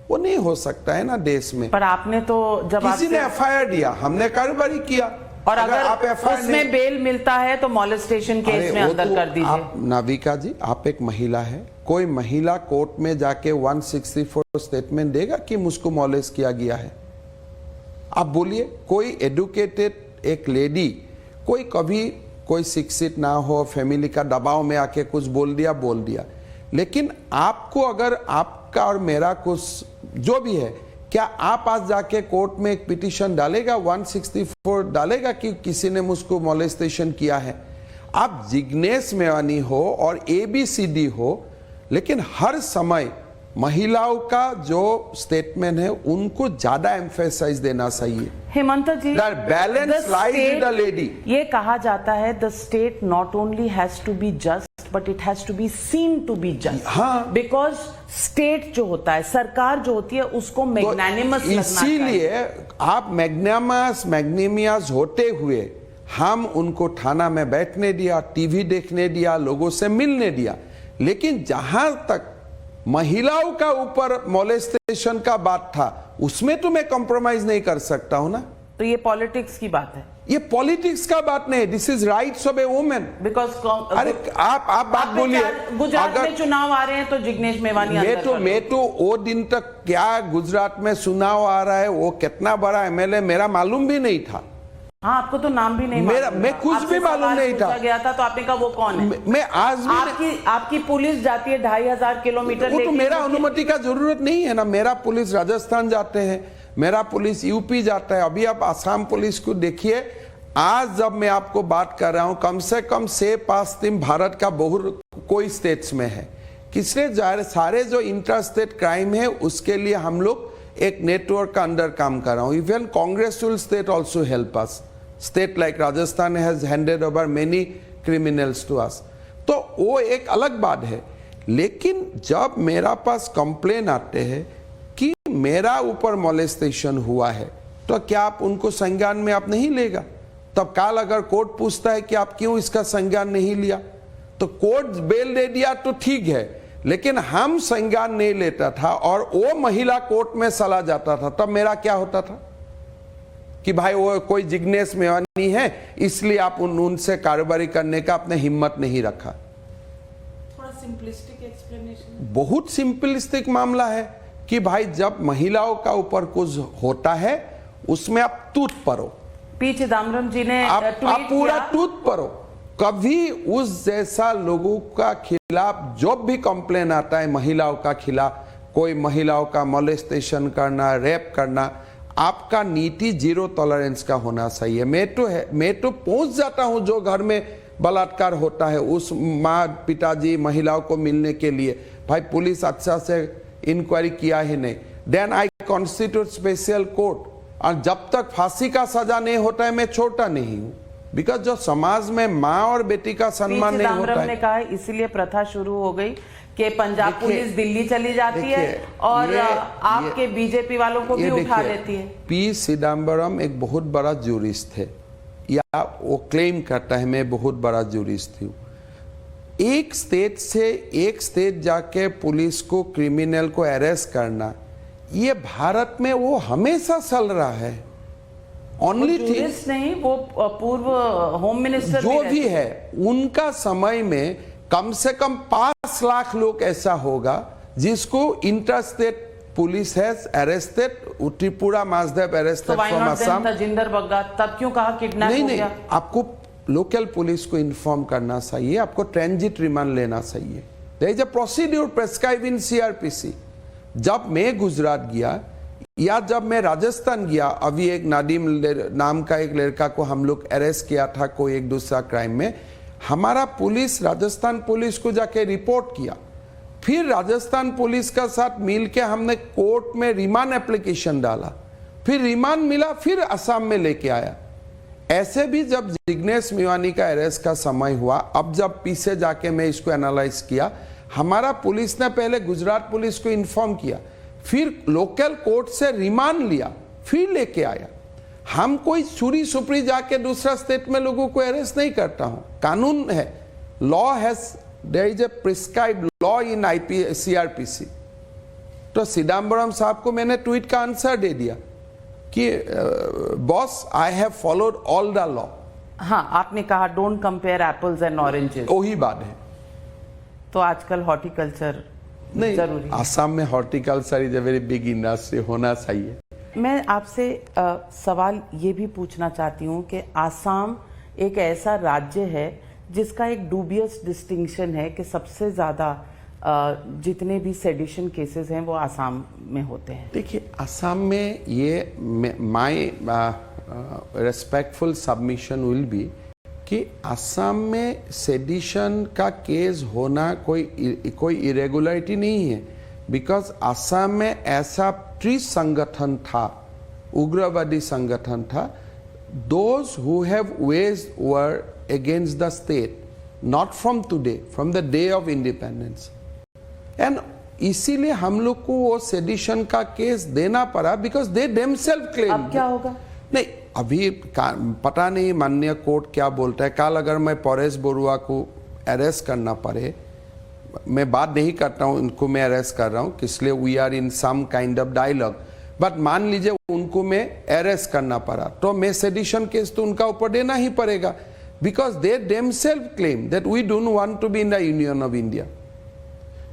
वो नहीं हो सकता है ना देश में। पर आपने तो जब किसी ने एफआईआर दिया, हमने कार्रवाई किया, और अगर आप एफआईआर उसमें बेल मिलता है तो मॉलेस्टेशन केस में अंदर कर दीजिए। आप नाविका जी, आप एक महिला है, कोई महिला कोर्ट में जाके 164 स्टेटमेंट देगा कि मुझको मॉलेस्ट किया गया है? आप बोलिए। कोई एडुकेटेड एक लेडी, कोई कभी कोई शिक्षित ना हो, फैमिली का दबाव में आके कुछ बोल दिया, लेकिन आपको अगर आपका और मेरा कुछ जो भी है, क्या आप आज जाके कोर्ट में एक पिटीशन डालेगा, 164 डालेगा कि किसी ने मुझको मॉलेस्टेशन किया है? आप जिग्नेश मेवानी हो और ABCD हो, लेकिन हर समय महिलाओं का जो स्टेटमेंट है उनको ज्यादा एम्फेसाइज देना चाहिए। Hemant ji, balance lies with the lady. ये कहा जाता है the state not only has to be just but it has to be seen to be just. हाँ, बिकॉज स्टेट जो होता है, सरकार जो होती है, उसको मैग्नानिमस तो इसीलिए आप मैग्नेमियस होते हुए हम उनको थाना में बैठने दिया, टीवी देखने दिया, लोगों से मिलने दिया। लेकिन जहां तक महिलाओं का ऊपर मॉलेस्टेशन का बात था, उसमें तो मैं कॉम्प्रोमाइज नहीं कर सकता हूं ना। तो ये पॉलिटिक्स की बात है? ये पॉलिटिक्स का बात नहीं, this is rights of A women. Because अरे आप बात बोलिए। गुजरात में चुनाव आ रहे हैं तो जिग्नेश मेवानी मैं तो वो दिन तक क्या गुजरात में चुनाव आ रहा है, वो कितना बड़ा MLA मेरा मालूम भी नहीं था। हाँ, आपको तो नाम भी नहीं मालूम, मैं कुछ भी मालूम नहीं था। गया था तो आपने कहा वो कौन है? मैं आज आपकी पुलिस जाती है 2500 किलोमीटर। वो तो मेरा अनुमति का जरूरत नहीं है ना। मेरा पुलिस राजस्थान जाते हैं, मेरा पुलिस यूपी जाता है। अभी आप आसाम पुलिस को देखिए। आज जब मैं आपको बात कर रहा हूं, कम से कम 6-5 टीम भारत का बहुत कोई स्टेट्स में है। किसने सारे जो इंटर स्टेट क्राइम है उसके लिए हम लोग एक नेटवर्क का अंदर काम कर रहा हूं। Even Congress ruled state also help us. State like Rajasthan has handed over many criminals to us. तो वो एक अलग बात है। लेकिन जब मेरा पास कंप्लेन आते हैं कि मेरा ऊपर मॉलेस्टेशन हुआ है, तो क्या आप उनको संज्ञान में आप नहीं लेगा? तब काल अगर कोर्ट पूछता है कि आप क्यों इसका संज्ञान नहीं लिया, तो कोर्ट बेल दे दिया तो ठीक है, लेकिन हम संज्ञान नहीं लेता था और वो महिला कोर्ट में चला जाता था, तब मेरा क्या होता था कि भाई वो कोई जिग्नेश मेवानी है इसलिए आप उनसे कार्रवाई करने का आपने हिम्मत नहीं रखा। थोड़ा सिंपलिस्टिक एक्सप्लेनेशन। बहुत सिंपलिस्टिक मामला है कि भाई जब महिलाओं का ऊपर कुछ होता है उसमें आप टूट पड़ो। पी चिदम्बरम जी ने आप पूरा टूट पड़ो। कभी उस जैसा लोगों का खिलाफ जो भी कंप्लेन आता है महिलाओं का खिलाफ, कोई महिलाओं का मॉलेस्टेशन करना, रेप करना, आपका नीति 0 टॉलरेंस का होना चाहिए। मैं तो पहुंच जाता हूं जो घर में बलात्कार होता है उस माँ पिताजी महिलाओं को मिलने के लिए, भाई पुलिस अच्छा से इंक्वायरी किया ही नहीं, then I constitute special court, और जब तक फांसी का सजा नहीं होता है मैं छोड़ता नहीं हूं। बिकॉज जो समाज में माँ और बेटी का सम्मान नहीं होता चिदम्बरम ने है। कहा इसीलिए प्रथा शुरू हो गई कि पंजाब देखिए, पुलिस दिल्ली चली जाती है देखिए, और आपके बीजेपी वालों को भी ये उठा देखिए, लेती है। पी चिदम्बरम एक बहुत बड़ा जूरिस्ट है, या वो क्लेम करता है मैं बहुत बड़ा जूरिस्ट हूँ। एक स्टेट से एक स्टेट जाके पुलिस को क्रिमिनल को अरेस्ट करना, ये भारत में वो हमेशा चल रहा है। ओनली थिंग जूरिस्ट नहीं, वो पूर्व होम मिनिस्टर जो भी रहते है, उनका समय में कम से कम 5 लाख लोग ऐसा होगा जिसको interstate police has arrested. Tripura मासदेव अरेस्टेड फ्रॉम असम। तजिंदर बग्गा, तब क्यों कहा किडनैप नहीं हो नहीं, गया? आपको लोकल पुलिस को इन्फॉर्म करना चाहिए, आपको ट्रांजिट रिमांड लेना चाहिए। There is a procedure prescribe in CrPC. जब मैं गुजरात गया या जब मैं राजस्थान गया, अभी एक नादिम नाम का एक लड़का को हम लोग अरेस्ट किया था कोई एक दूसरा क्राइम में, हमारा पुलिस राजस्थान पुलिस को जाके रिपोर्ट किया, फिर राजस्थान पुलिस का साथ मिलके हमने कोर्ट में रिमांड एप्लीकेशन डाला, फिर रिमांड मिला, फिर असम में लेके आया। ऐसे भी जब जिग्नेश मेवानी का अरेस्ट का समय हुआ, अब जब पीछे जाके मैं इसको एनालाइज किया, हमारा पुलिस ने पहले गुजरात पुलिस को इन्फॉर्म किया, फिर लोकल कोर्ट से रिमांड लिया, फिर लेके आया। हम कोई चोरी सुपरी जाके दूसरा स्टेट में लोगों को अरेस्ट नहीं करता हूं, कानून है, law has, there is a prescribed law in CrPC. तो चिदम्बरम साहब को मैंने ट्वीट का आंसर दे दिया कि boss I have followed all the law. हाँ, आपने कहा don't compare apples and oranges. वही बात है। तो आजकल हॉर्टिकल्चर नहीं, जरूरी है। आसाम में horticulture is a very big industry, होना चाहिए। मैं आपसे सवाल ये भी पूछना चाहती हूँ कि आसाम एक ऐसा राज्य है जिसका एक डूबियस डिस्टिंक्शन है कि सबसे ज़्यादा जितने भी सेडिशन केसेस हैं वो आसाम में होते हैं। देखिए, आसाम में ये my respectful submission will be कि आसाम में सेडिशन का केस होना कोई इरेगुलरिटी नहीं है, बिकॉज आसाम में ऐसा संगठन था, उग्रवादी संगठन था, those who have waged war against the state, not from today, from the day of independence. And इसीलिए हम लोग को वो सेडिशन का केस देना पड़ा, बिकॉज दे themselves claim। अब क्या होगा? नहीं, अभी पता नहीं माननीय कोर्ट क्या बोलता है। कल अगर मैं परेश बरुआ को अरेस्ट करना पड़े, मैं बात नहीं करता हूं इनको मैं अरेस्ट कर रहा हूं, इसलिए we are in some kind of dialogue, but मान लीजिए उनको मैं अरेस्ट करना पड़ा, तो मैं सेडिशन केस तो उनका ऊपर देना ही पड़ेगा, because they themselves claim that we don't want to be in the union of India.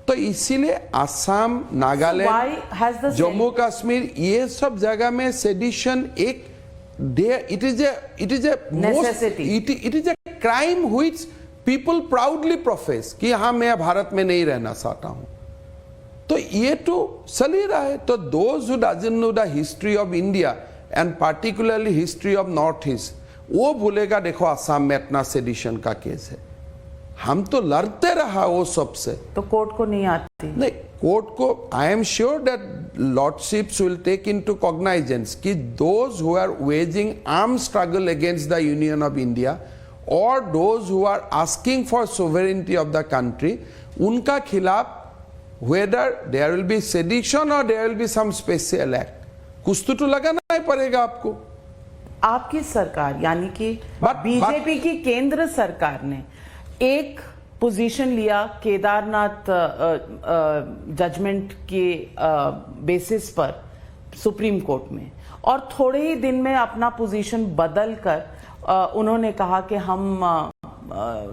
तो इसीलिए आसाम, नागालैंड, जम्मू कश्मीर, ये सब जगह में सेडिशन एक it is a necessity. it is a crime which people proudly profess कि हाँ मैं भारत में नहीं रहना चाहता हूं। तो ये तो चल ही रहा है। तो those who doesn't know the history of India and particularly history of North East, वो भूलेगा देखो आसाम में इतना सेडिशन का केस है, हम तो लड़ते रहा वो सबसे। तो कोर्ट को नहीं आती? नहीं, कोर्ट को I am sure that lordships will take into cognizance कि those who are waging arm struggle against the union of India और those who are asking for sovereignty of the country, उनका खिलाफ whether there will be sedition और there will be some special act, कुछ तो लगाना ही पड़ेगा आपको। आपकी सरकार यानी कि बीजेपी की केंद्र सरकार ने एक पोजीशन लिया केदारनाथ जजमेंट के बेसिस पर सुप्रीम कोर्ट में, और थोड़े ही दिन में अपना पोजीशन बदल कर उन्होंने कहा कि हम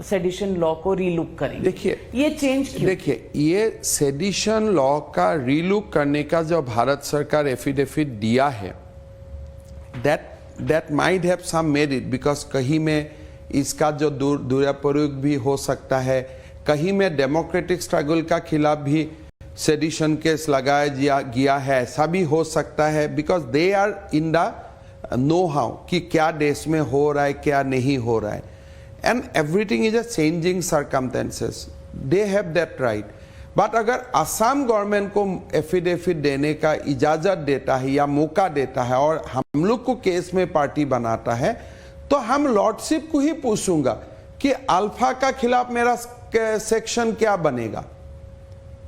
सेडिशन लॉ को रीलुक करेंगे। देखिए, ये चेंज क्यों? देखिए, ये सेडिशन लॉ का रीलुक करने का जो भारत सरकार एफिडेविट दिया है, that might have some merit, because कहीं में इसका जो दुरुपयोग भी हो सकता है, कहीं में डेमोक्रेटिक स्ट्रगल का खिलाफ भी सेडिशन केस लगाया गया है, ऐसा भी हो सकता है, because they are in the know how कि क्या देश में हो रहा है क्या नहीं हो रहा है, and everything is a changing circumstances, they have that right. But अगर असम गवर्नमेंट को एफिडेविट देने का इजाजत देता है या मौका देता है और हम लोग को केस में पार्टी बनाता है, तो हम लॉर्डशिप को ही पूछूंगा कि अल्फा का खिलाफ मेरा सेक्शन क्या बनेगा।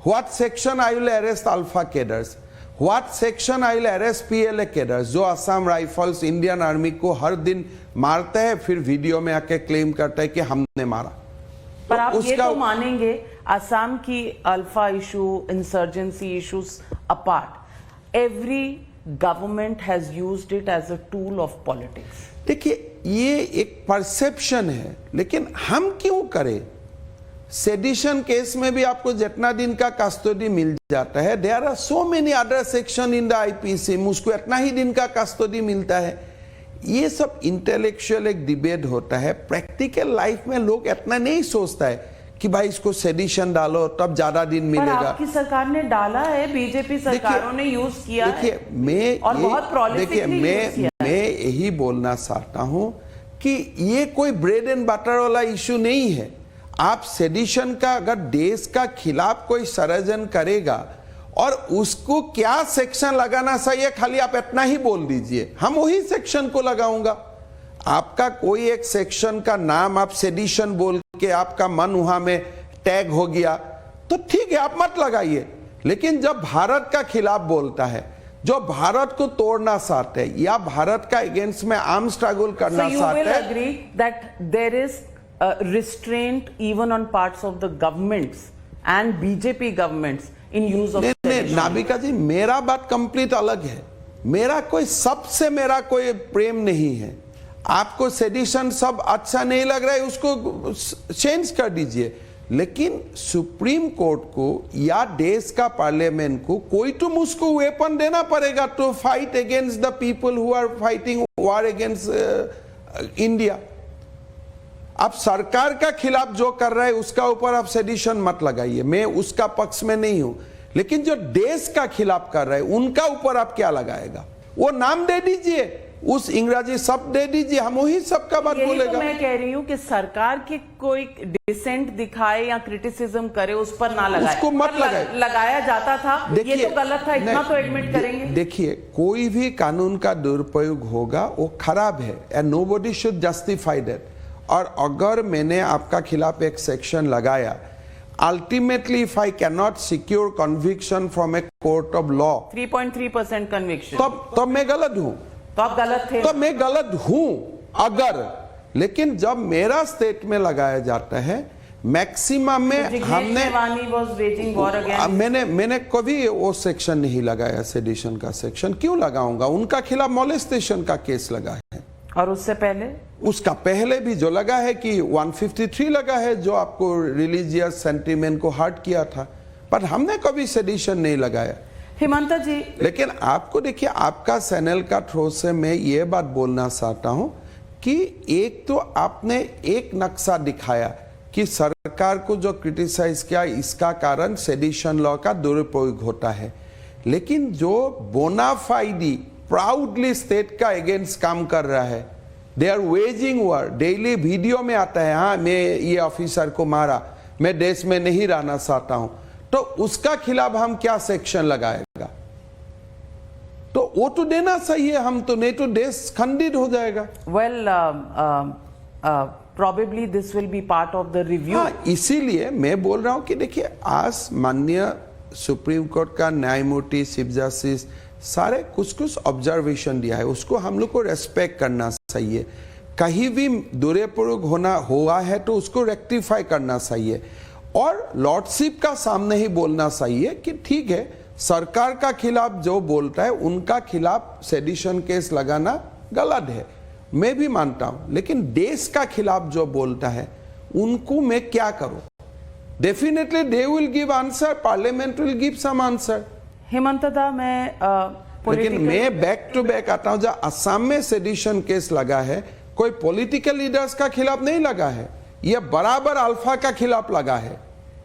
What section I will arrest alpha cadres, what section I will arrest PLA cadres, जो असम राइफल्स इंडियन आर्मी को हर दिन मारता है, फिर वीडियो में आके क्लेम करता है कि हमने मारा। पर आप ये तो मानेंगे असम की ULFA issue, insurgency issues apart, every government has used it as a tool of politics. देखिए ये एक परसेप्शन है, लेकिन हम क्यों करें? सेडिशन केस में भी आपको जितना दिन का कस्टडी मिल जाता है, there are so many other section in the IPC, मुझको इतना ही दिन का कस्टडी मिलता है। ये सब इंटेलेक्चुअल एक डिबेट होता है। प्रैक्टिकल लाइफ में लोग इतना नहीं सोचता है कि भाई इसको सेडिशन डालो तब ज्यादा दिन मिलेगा। आपकी सरकार ने डाला है, बीजेपी सरकारों ने यूज किया है। देखिए मैं यही बोलना चाहता हूं कि ये कोई ब्रेड एंड बटर वाला इशू नहीं है। आप सेडिशन का अगर देश का खिलाफ कोई षड्यंत्र करेगा और उसको क्या सेक्शन लगाना चाहिए, खाली आप इतना ही बोल दीजिए, हम वही सेक्शन को लगाऊंगा। आपका कोई एक सेक्शन का नाम आप सेडिशन बोल के आपका मन वहां में टैग हो गया तो ठीक है, आप मत लगाइए। लेकिन जब भारत का खिलाफ बोलता है, जो भारत को तोड़ना चाहते हैं या भारत का अगेंस्ट में आर्म स्ट्रगल करना चाहते हैं, agree that there is a restraint even on parts of the governments and BJP governments in use of नहीं, नाबिका जी मेरा बात कंप्लीट अलग है। मेरा कोई प्रेम नहीं है। आपको सेडिशन सब अच्छा नहीं लग रहा है, उसको चेंज कर दीजिए। लेकिन सुप्रीम कोर्ट को या देश का पार्लियामेंट को कोई तो मुझको वेपन देना पड़ेगा to fight against the people who are fighting war against India. आप सरकार का खिलाफ जो कर रहे हैं उसका ऊपर आप सेडिशन मत लगाइए, मैं उसका पक्ष में नहीं हूं। लेकिन जो देश का खिलाफ कर रहे हैं उनका ऊपर आप क्या लगाएगा? वो नाम दे दीजिए, उस इंग्रजी शब्द दे दीजिए, हम वही सबका बात बोलेगा। तो मैं कह रही हूं कि सरकार के कोई डिसेंट दिखाए या क्रिटिसिज्म करे उस पर ना लगाए, उसको मत लगाए। लगाया जाता था, ये तो गलत था, इतना तो एडमिट करेंगे। देखिए कोई भी कानून का दुरुपयोग होगा वो खराब है, and nobody should justify that. और अगर मैंने आपका खिलाफ एक सेक्शन लगाया, ultimately if I can not secure conviction from a court of law, 3.3% conviction, तब मैं गलत हूं। तो आप गलत थे। तो मैं गलत हूं अगर, लेकिन जब मेरा स्टेट में लगाया जाता है मैक्सिमम में, हमने मैंने कभी वो सेक्शन नहीं लगाया, सेडिशन का सेक्शन क्यों लगाऊंगा? उनका खिलाफ मोलेस्टेशन का केस लगा है। और उससे पहले, उसका पहले भी जो लगा है कि 153 लगा है, जो आपको रिलीजियस सेंटिमेंट को हर्ट किया था, पर हमने कभी सेडिशन नहीं लगाया। हिमंता जी, लेकिन आपको देखिए, आपका चैनल का थ्रू से मैं ये बात बोलना चाहता हूं कि एक तो आपने एक नक्शा दिखाया कि सरकार को जो क्रिटिसाइज किया इसका कारण सेडिशन लॉ का दुरुपयोग होता है, लेकिन जो बोनाफाइडी प्राउडली स्टेट का अगेंस्ट काम कर रहा है, they are waging war, daily video में आता है, हाँ मैं ये ऑफिसर को मारा, मैं देश में नहीं रहना चाहता हूं, तो उसका खिलाफ हम क्या सेक्शन लगाएगा? तो वो तो देना चाहिए, हम तो नहीं तो देश खंडित हो जाएगा। Well probably this will be part of the review. इसीलिए मैं बोल रहा हूं कि देखिए, आज माननीय सुप्रीम कोर्ट का न्यायमूर्ति चीफ जस्टिस सारे कुछ ऑब्जर्वेशन दिया है, उसको हम लोग को रेस्पेक्ट करना चाहिए। कहीं भी दुरुपयोग होना हुआ है तो उसको रेक्टिफाई करना चाहिए, और लॉर्डशिप का सामने ही बोलना चाहिए कि ठीक है, सरकार का खिलाफ जो बोलता है उनका खिलाफ सेडिशन केस लगाना गलत है, मैं भी मानता हूं। लेकिन देश का खिलाफ जो बोलता है उनको मैं क्या करूं? Definitely they will give answer, parliament will give some answer. हेमंतदा, मैं लेकिन मैं बैक टू बैक आता हूं, जब असम में सेडिशन केस लगा है, कोई पॉलिटिकल लीडर्स का खिलाफ नहीं लगा है, यह बराबर अल्फा का खिलाफ लगा है,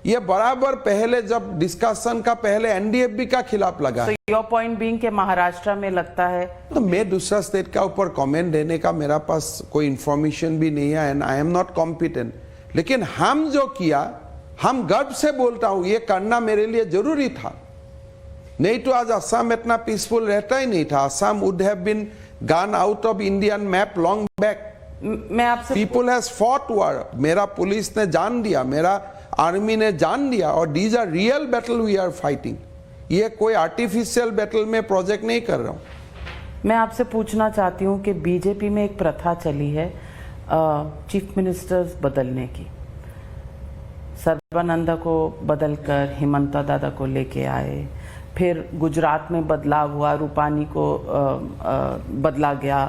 यह बराबर पहले जब डिस्कशन का पहले एनडीएफबी का खिलाफ लगा है। योर पॉइंट बीइंग के महाराष्ट्र में लगता है, तो मैं दूसरा स्टेट का ऊपर कमेंट देने का मेरा पास कोई इंफॉर्मेशन भी नहीं है, and I am not competent. लेकिन हम जो किया, हम गर्व से बोलता हूं, यह करना मेरे लिए जरूरी था, नहीं तो आज असम इतना पीसफुल रहता ही नहीं था। Assam would have been gone out of Indian map long back, मैं आपसे पीपल हैज फॉट वॉर, मेरा पुलिस ने जान दिया, मेरा आर्मी ने जान दिया, और these are real battle we are fighting. ये कोई आर्टिफिशियल बैटल में प्रोजेक्ट नहीं कर रहा हूं। मैं आपसे पूछना चाहती हूँ कि बीजेपी में एक प्रथा चली है चीफ मिनिस्टर्स बदलने की। सर्बानंद को बदलकर हिमंता दादा को लेके आए, फिर गुजरात में बदलाव हुआ, रूपानी को बदला गया,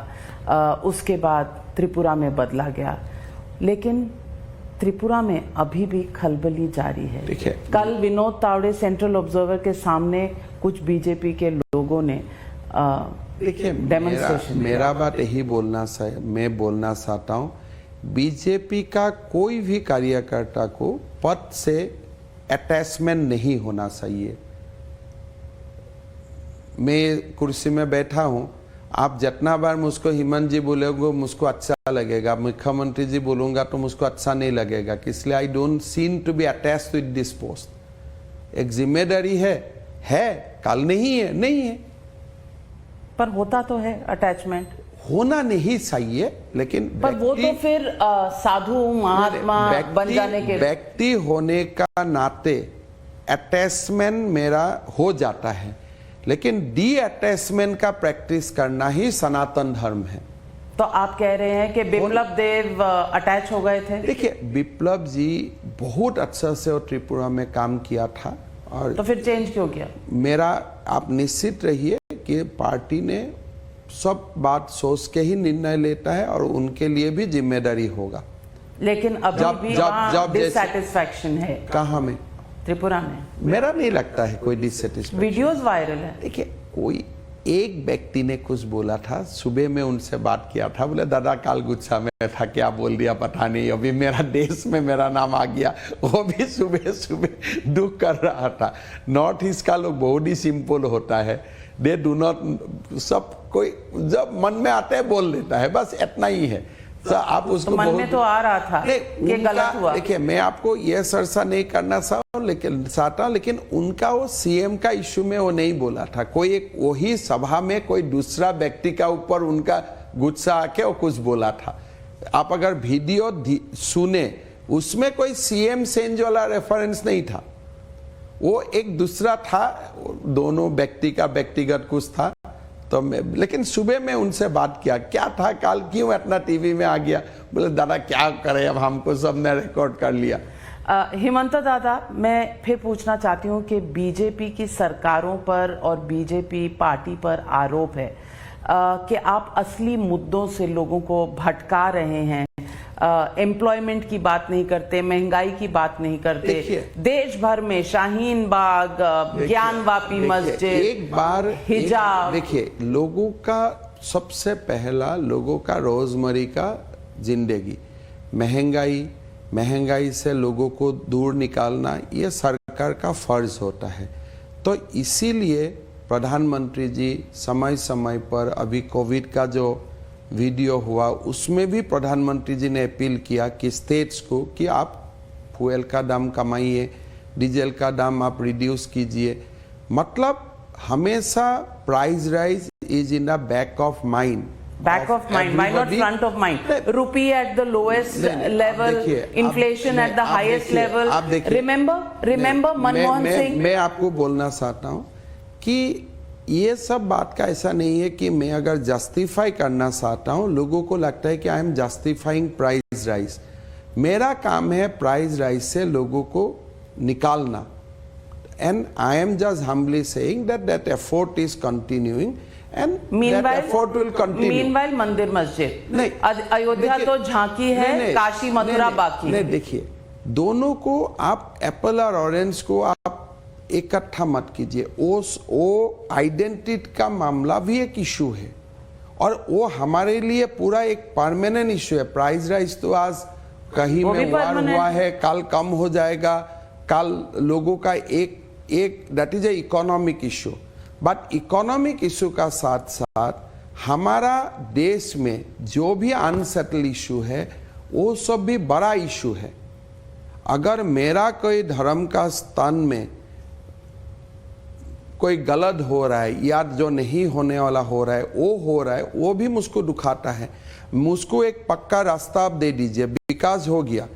उसके बाद त्रिपुरा में बदला गया, लेकिन त्रिपुरा में अभी भी खलबली जारी है। कल विनोद तावड़े सेंट्रल ऑब्जर्वर के सामने कुछ बीजेपी के लोगों ने देखिए, डेमोन्स्ट्रेशन मेरा बात यही मैं बोलना चाहता हूँ, बीजेपी का कोई भी कार्यकर्ता को पद से अटैचमेंट नहीं होना चाहिए। मैं कुर्सी में बैठा हूँ, आप जितना बार मुझको हेमंत जी बोलोगे मुझको अच्छा लगेगा, मुख्यमंत्री जी बोलूंगा तो मुझको अच्छा नहीं लगेगा, इसलिए I don't seem to be attached with this post. एक जिम्मेदारी है, कल नहीं है, नहीं है, पर होता तो है अटैचमेंट। होना नहीं चाहिए, लेकिन पर वो तो फिर साधु महात्मा बन जाने के व्यक्ति होने का नाते अटैचमेंट मेरा हो जाता है, लेकिन डी अटैचमेंट का प्रैक्टिस करना ही सनातन धर्म है। तो आप कह रहे हैं कि बिप्लब देव अटैच हो गए थे? देखिए, बिप्लब जी बहुत अच्छा से और त्रिपुरा में काम किया था, और तो फिर चेंज क्यों किया? मेरा आप निश्चित रहिए कि पार्टी ने सब बात सोच के ही निर्णय लेता है, और उनके लिए भी जिम्मेदारी होगा। लेकिन अभी भी वहाँ डिससैटिस्फैक्शन है। कहाँ में? त्रिपुरा में। मेरा नहीं लगता है कोई डिससैटिस्फैक्शन। वीडियोस वायरल है। देखिए, कोई एक व्यक्ति ने कुछ बोला था, सुबह में उनसे बात किया था, बोले दादा काल गुस्सा में था, क्या बोल दिया पता नहीं, अभी मेरा देश में मेरा नाम आ गया। वो भी सुबह सुबह दुख कर रहा था। नॉर्थ ईस्ट का लोग बहुत ही सिंपल होता है, दे डू नॉट, सब कोई जब मन में आता है बोल देता है, बस इतना ही है। तो आप उसको तो मन में तो आ रहा था कि गलत हुआ। देखिए, मैं आपको यह सरसा नहीं करना चाहता, लेकिन उनका वो सीएम का इश्यू में वो नहीं बोला था। कोई एक वही सभा में कोई दूसरा व्यक्ति का ऊपर उनका गुस्सा आके वो कुछ बोला था। आप अगर वीडियो सुने, उसमें कोई सीएम सेंज वाला रेफरेंस नहीं था, वो एक दूसरा था, दोनों व्यक्ति का व्यक्तिगत कुछ था। तो लेकिन सुबह में उनसे बात किया, क्या था काल, क्यों इतना टीवी में आ गया? बोले दादा क्या करे, अब हमको सबने रिकॉर्ड कर लिया। हिमंता दादा, मैं फिर पूछना चाहती हूँ कि बीजेपी की सरकारों पर और बीजेपी पार्टी पर आरोप है कि आप असली मुद्दों से लोगों को भटका रहे हैं। एम्प्लॉयमेंट की बात नहीं करते, महंगाई की बात नहीं करते। देश भर में शाहीन बाग, ज्ञानवापी मस्जिद, एक बार हिजाब। देखिए, लोगों का सबसे पहला, लोगों का रोजमर्रा का जिंदगी, महंगाई से लोगों को दूर निकालना, ये सरकार का फर्ज होता है। तो इसीलिए प्रधानमंत्री जी समय समय पर, अभी कोविड का जो वीडियो हुआ उसमें भी प्रधानमंत्री जी ने अपील किया कि स्टेट्स को कि आप फ्यूल का दाम कमाइए, डीजल का दाम आप रिड्यूस कीजिए। मतलब हमेशा price rise is in the back of mind, why not front of mind? Rupee at the lowest level, inflation at the highest level. Remember Manmohan Singh. मैं आपको बोलना चाहता हूँ कि ये सब बात का ऐसा नहीं है कि मैं अगर जस्टिफाई करना चाहता हूँ, लोगों को लगता है कि I am justifying price rise. मेरा काम है प्राइस राइज से लोगों को निकालना, and I am just humbly saying that effort is continuing and that effort will continue. Meanwhile, मंदिर मस्जिद नहीं, अयोध्या तो झांकी है, काशी मथुरा बाकी। नहीं, देखिए, दोनों को आप एप्पल और ऑरेंज को आप इकट्ठा मत कीजिए। वो आइडेंटिटी का मामला भी एक इशू है, और वो हमारे लिए पूरा एक परमानेंट इशू है। प्राइस राइज तो आज कहीं में वार हुआ है, कल कम हो जाएगा, कल लोगों का एक that is a economic issue. But economic issue का साथ साथ हमारा देश में जो भी अनसेटल इशू है वो सब भी बड़ा इशू है। अगर मेरा कोई धर्म का स्थान में कोई गलत हो रहा है या जो नहीं होने वाला हो रहा है वो भी मुझको दुखाता है। मुझको एक पक्का रास्ता आप दे दीजिए, विकास हो गया।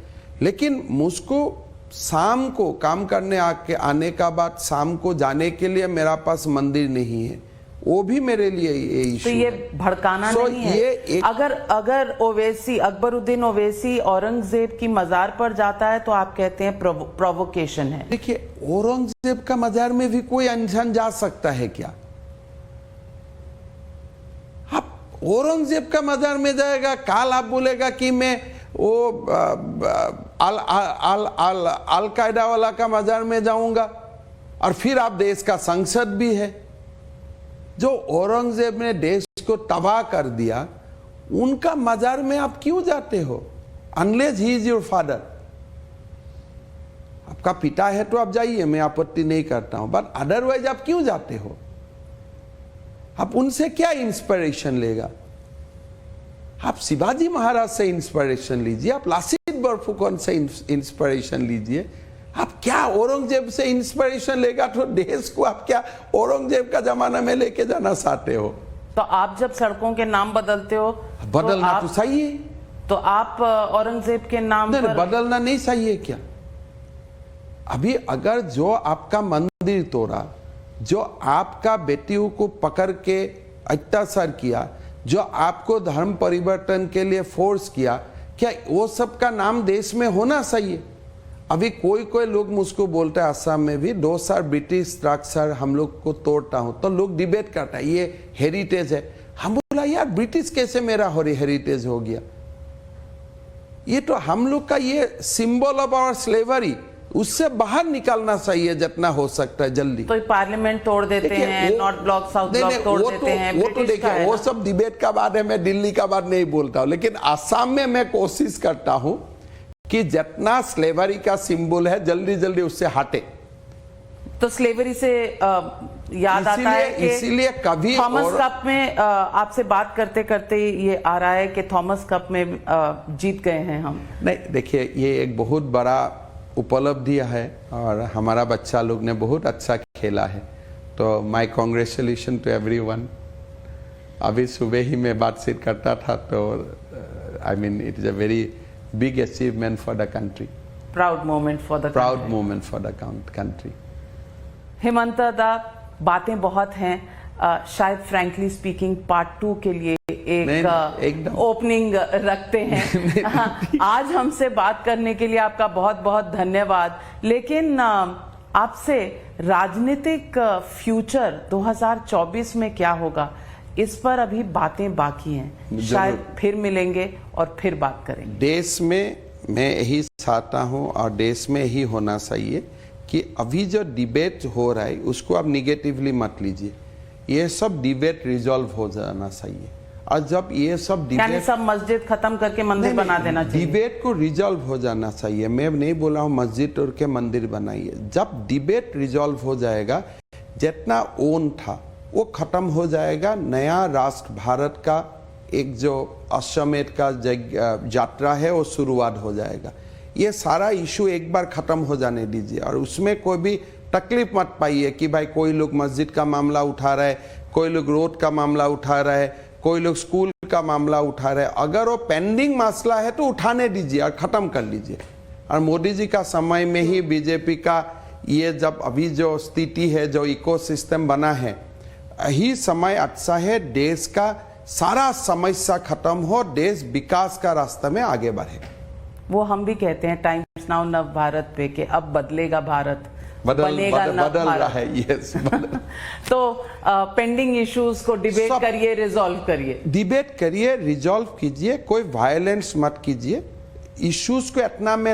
लेकिन मुझको शाम को काम करने आने का बाद शाम को जाने के लिए मेरा पास मंदिर नहीं है, वो भी मेरे लिए ये इशू तो ये है। भड़काना So, नहीं है। ये अगर ओवैसी, अकबरुद्दीन ओवैसी औरंगजेब की मजार पर जाता है तो आप कहते हैं प्रोवोकेशन है। देखिए, औरंगजेब का मजार में भी कोई इंसान जा सकता है क्या? आप औरंगजेब का मजार में जाएगा, काल आप बोलेगा कि मैं वो अल कायदा वाला का मजार में जाऊंगा, और फिर आप देश का संसद भी है। जो औरंगजेब ने देश को तबाह कर दिया, उनका मजार में आप क्यों जाते हो? Unless he is your father. आपका पिता है तो आप जाइए, मैं आपत्ति नहीं करता हूं, बट अदरवाइज आप क्यों जाते हो? आप उनसे क्या इंस्पिरेशन लेगा? आप शिवाजी महाराज से इंस्पिरेशन लीजिए, आप लासित बरफुकन से इंस्पिरेशन लीजिए। आप क्या औरंगजेब से इंस्पिरेशन लेगा तो देश को आप क्या औरंगजेब का जमाना में लेके जाना चाहते हो? तो आप जब सड़कों के नाम बदलते हो बदलना तो सही है, तो आप औरंगजेब के नाम पर बदलना नहीं सही है क्या? अभी अगर जो आपका मंदिर तोड़ा, जो आपका बेटियों को पकड़ के अत्याचार किया, जो आपको धर्म परिवर्तन के लिए फोर्स किया, क्या वो सब का नाम देश में होना चाहिए? अभी कोई लोग मुझको बोलता है, असम में भी 2 साल ब्रिटिश स्ट्रक्चर हम लोग को तोड़ता हूं, तो लोग डिबेट करता है ये हेरिटेज है। हम बोला यार ब्रिटिश कैसे मेरा हेरिटेज हो गया? ये तो हम लोग का ये सिंबल ऑफ आवर स्लेवरी, उससे बाहर निकालना चाहिए जितना हो सकता है जल्दी। तो पार्लियामेंट तोड़ देते हैं, नॉर्थ ब्लॉक साउथ ब्लॉक तोड़ देते हैं, वो तो देखिए वो सब डिबेट का बात है, मैं दिल्ली का बात नहीं बोलता हूं, लेकिन असम में मैं कोशिश करता हूं कि जितना स्लेवरी का सिंबल है जल्दी जल्दी उससे हटे। तो स्लेवरी से याद आता है कि इसीलिए कभी थॉमस कप में आपसे बात करते करते ये आ रहा है कि थॉमस कप में जीत गए हैं हम। नहीं, देखिए ये एक बहुत बड़ा उपलब्धि है और हमारा बच्चा लोग ने बहुत अच्छा खेला है, तो माय कांग्रेचुलेशन टू एवरीवन। अभी सुबह ही मैं बातचीत करता था, तो I mean it is a very big achievement for the country, proud moment for the proud moment for the country। Hemant दा, बातें बहुत हैं, शायद फ्रैंकली स्पीकिंग पार्ट 2 के लिए एक ओपनिंग रखते हैं। आज हमसे बात करने के लिए आपका बहुत बहुत धन्यवाद। लेकिन आपसे राजनीतिक फ्यूचर 2024 में क्या होगा, इस पर अभी बातें बाकी हैं, शायद फिर मिलेंगे और फिर बात करेंगे। देश में मैं यही चाहता हूं और देश में ही होना चाहिए कि अभी जो डिबेट हो रहा है उसको आप निगेटिवली मत लीजिए, ये सब डिबेट रिजॉल्व हो जाना चाहिए। और जब ये सब डिबेट, सब मस्जिद खत्म करके मंदिर बना देना चाहिए, डिबेट को रिजॉल्व हो जाना चाहिए। मैं नहीं बोला हूं मस्जिद तोड़ के मंदिर बनाइए। जब डिबेट रिजॉल्व हो जाएगा, जितना ओन था वो खत्म हो जाएगा, नया राष्ट्र भारत का एक जो अश्वमेध का यात्रा है वो शुरुआत हो जाएगा। ये सारा इशू एक बार खत्म हो जाने दीजिए और उसमें कोई भी तकलीफ मत पाइए कि भाई कोई लोग मस्जिद का मामला उठा रहा है, कोई लोग रोड का मामला उठा रहा है, कोई लोग स्कूल का मामला उठा रहे हैं। अगर वो पेंडिंग मसला है तो उठाने दीजिए और खत्म कर लीजिए। और मोदी जी का समय में ही बीजेपी का ये जब अभी जो स्थिति है, जो इकोसिस्टम बना है, यही समय अच्छा है, देश का सारा समस्या खत्म हो, देश विकास का रास्ते में आगे बढ़े। वो हम भी कहते हैं टाइम्स नाउ नव भारत पे कि अब बदलेगा भारत, बदल रहा है। यस तो पेंडिंग इश्यूज को डिबेट करिए, रिजॉल्व करिए, डिबेट करिए, रिजॉल्व कीजिए, कोई वायलेंस मत कीजिए। इश्यूज को इतना में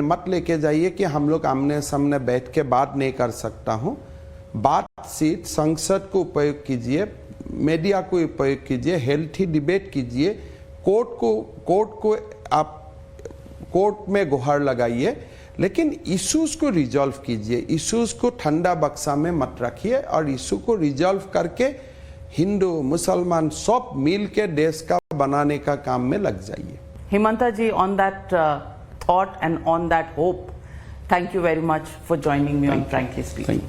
मत लेके जाइए कि हम लोग आमने सामने बैठ के बात नहीं कर सकता हूँ। बातचीत, संसद को उपयोग कीजिए, मीडिया को उपयोग कीजिए, हेल्थी डिबेट कीजिए, कोर्ट में गुहार लगाइए, लेकिन इश्यूज को रिजॉल्व कीजिए। इश्यूज को ठंडा बक्सा में मत रखिए और इशू को रिजॉल्व करके हिंदू मुसलमान सब मिल के देश का बनाने का काम में लग जाइए। Hemanta ji, on that thought and on that hope, thank you very much for joining me on Frankly Speaking.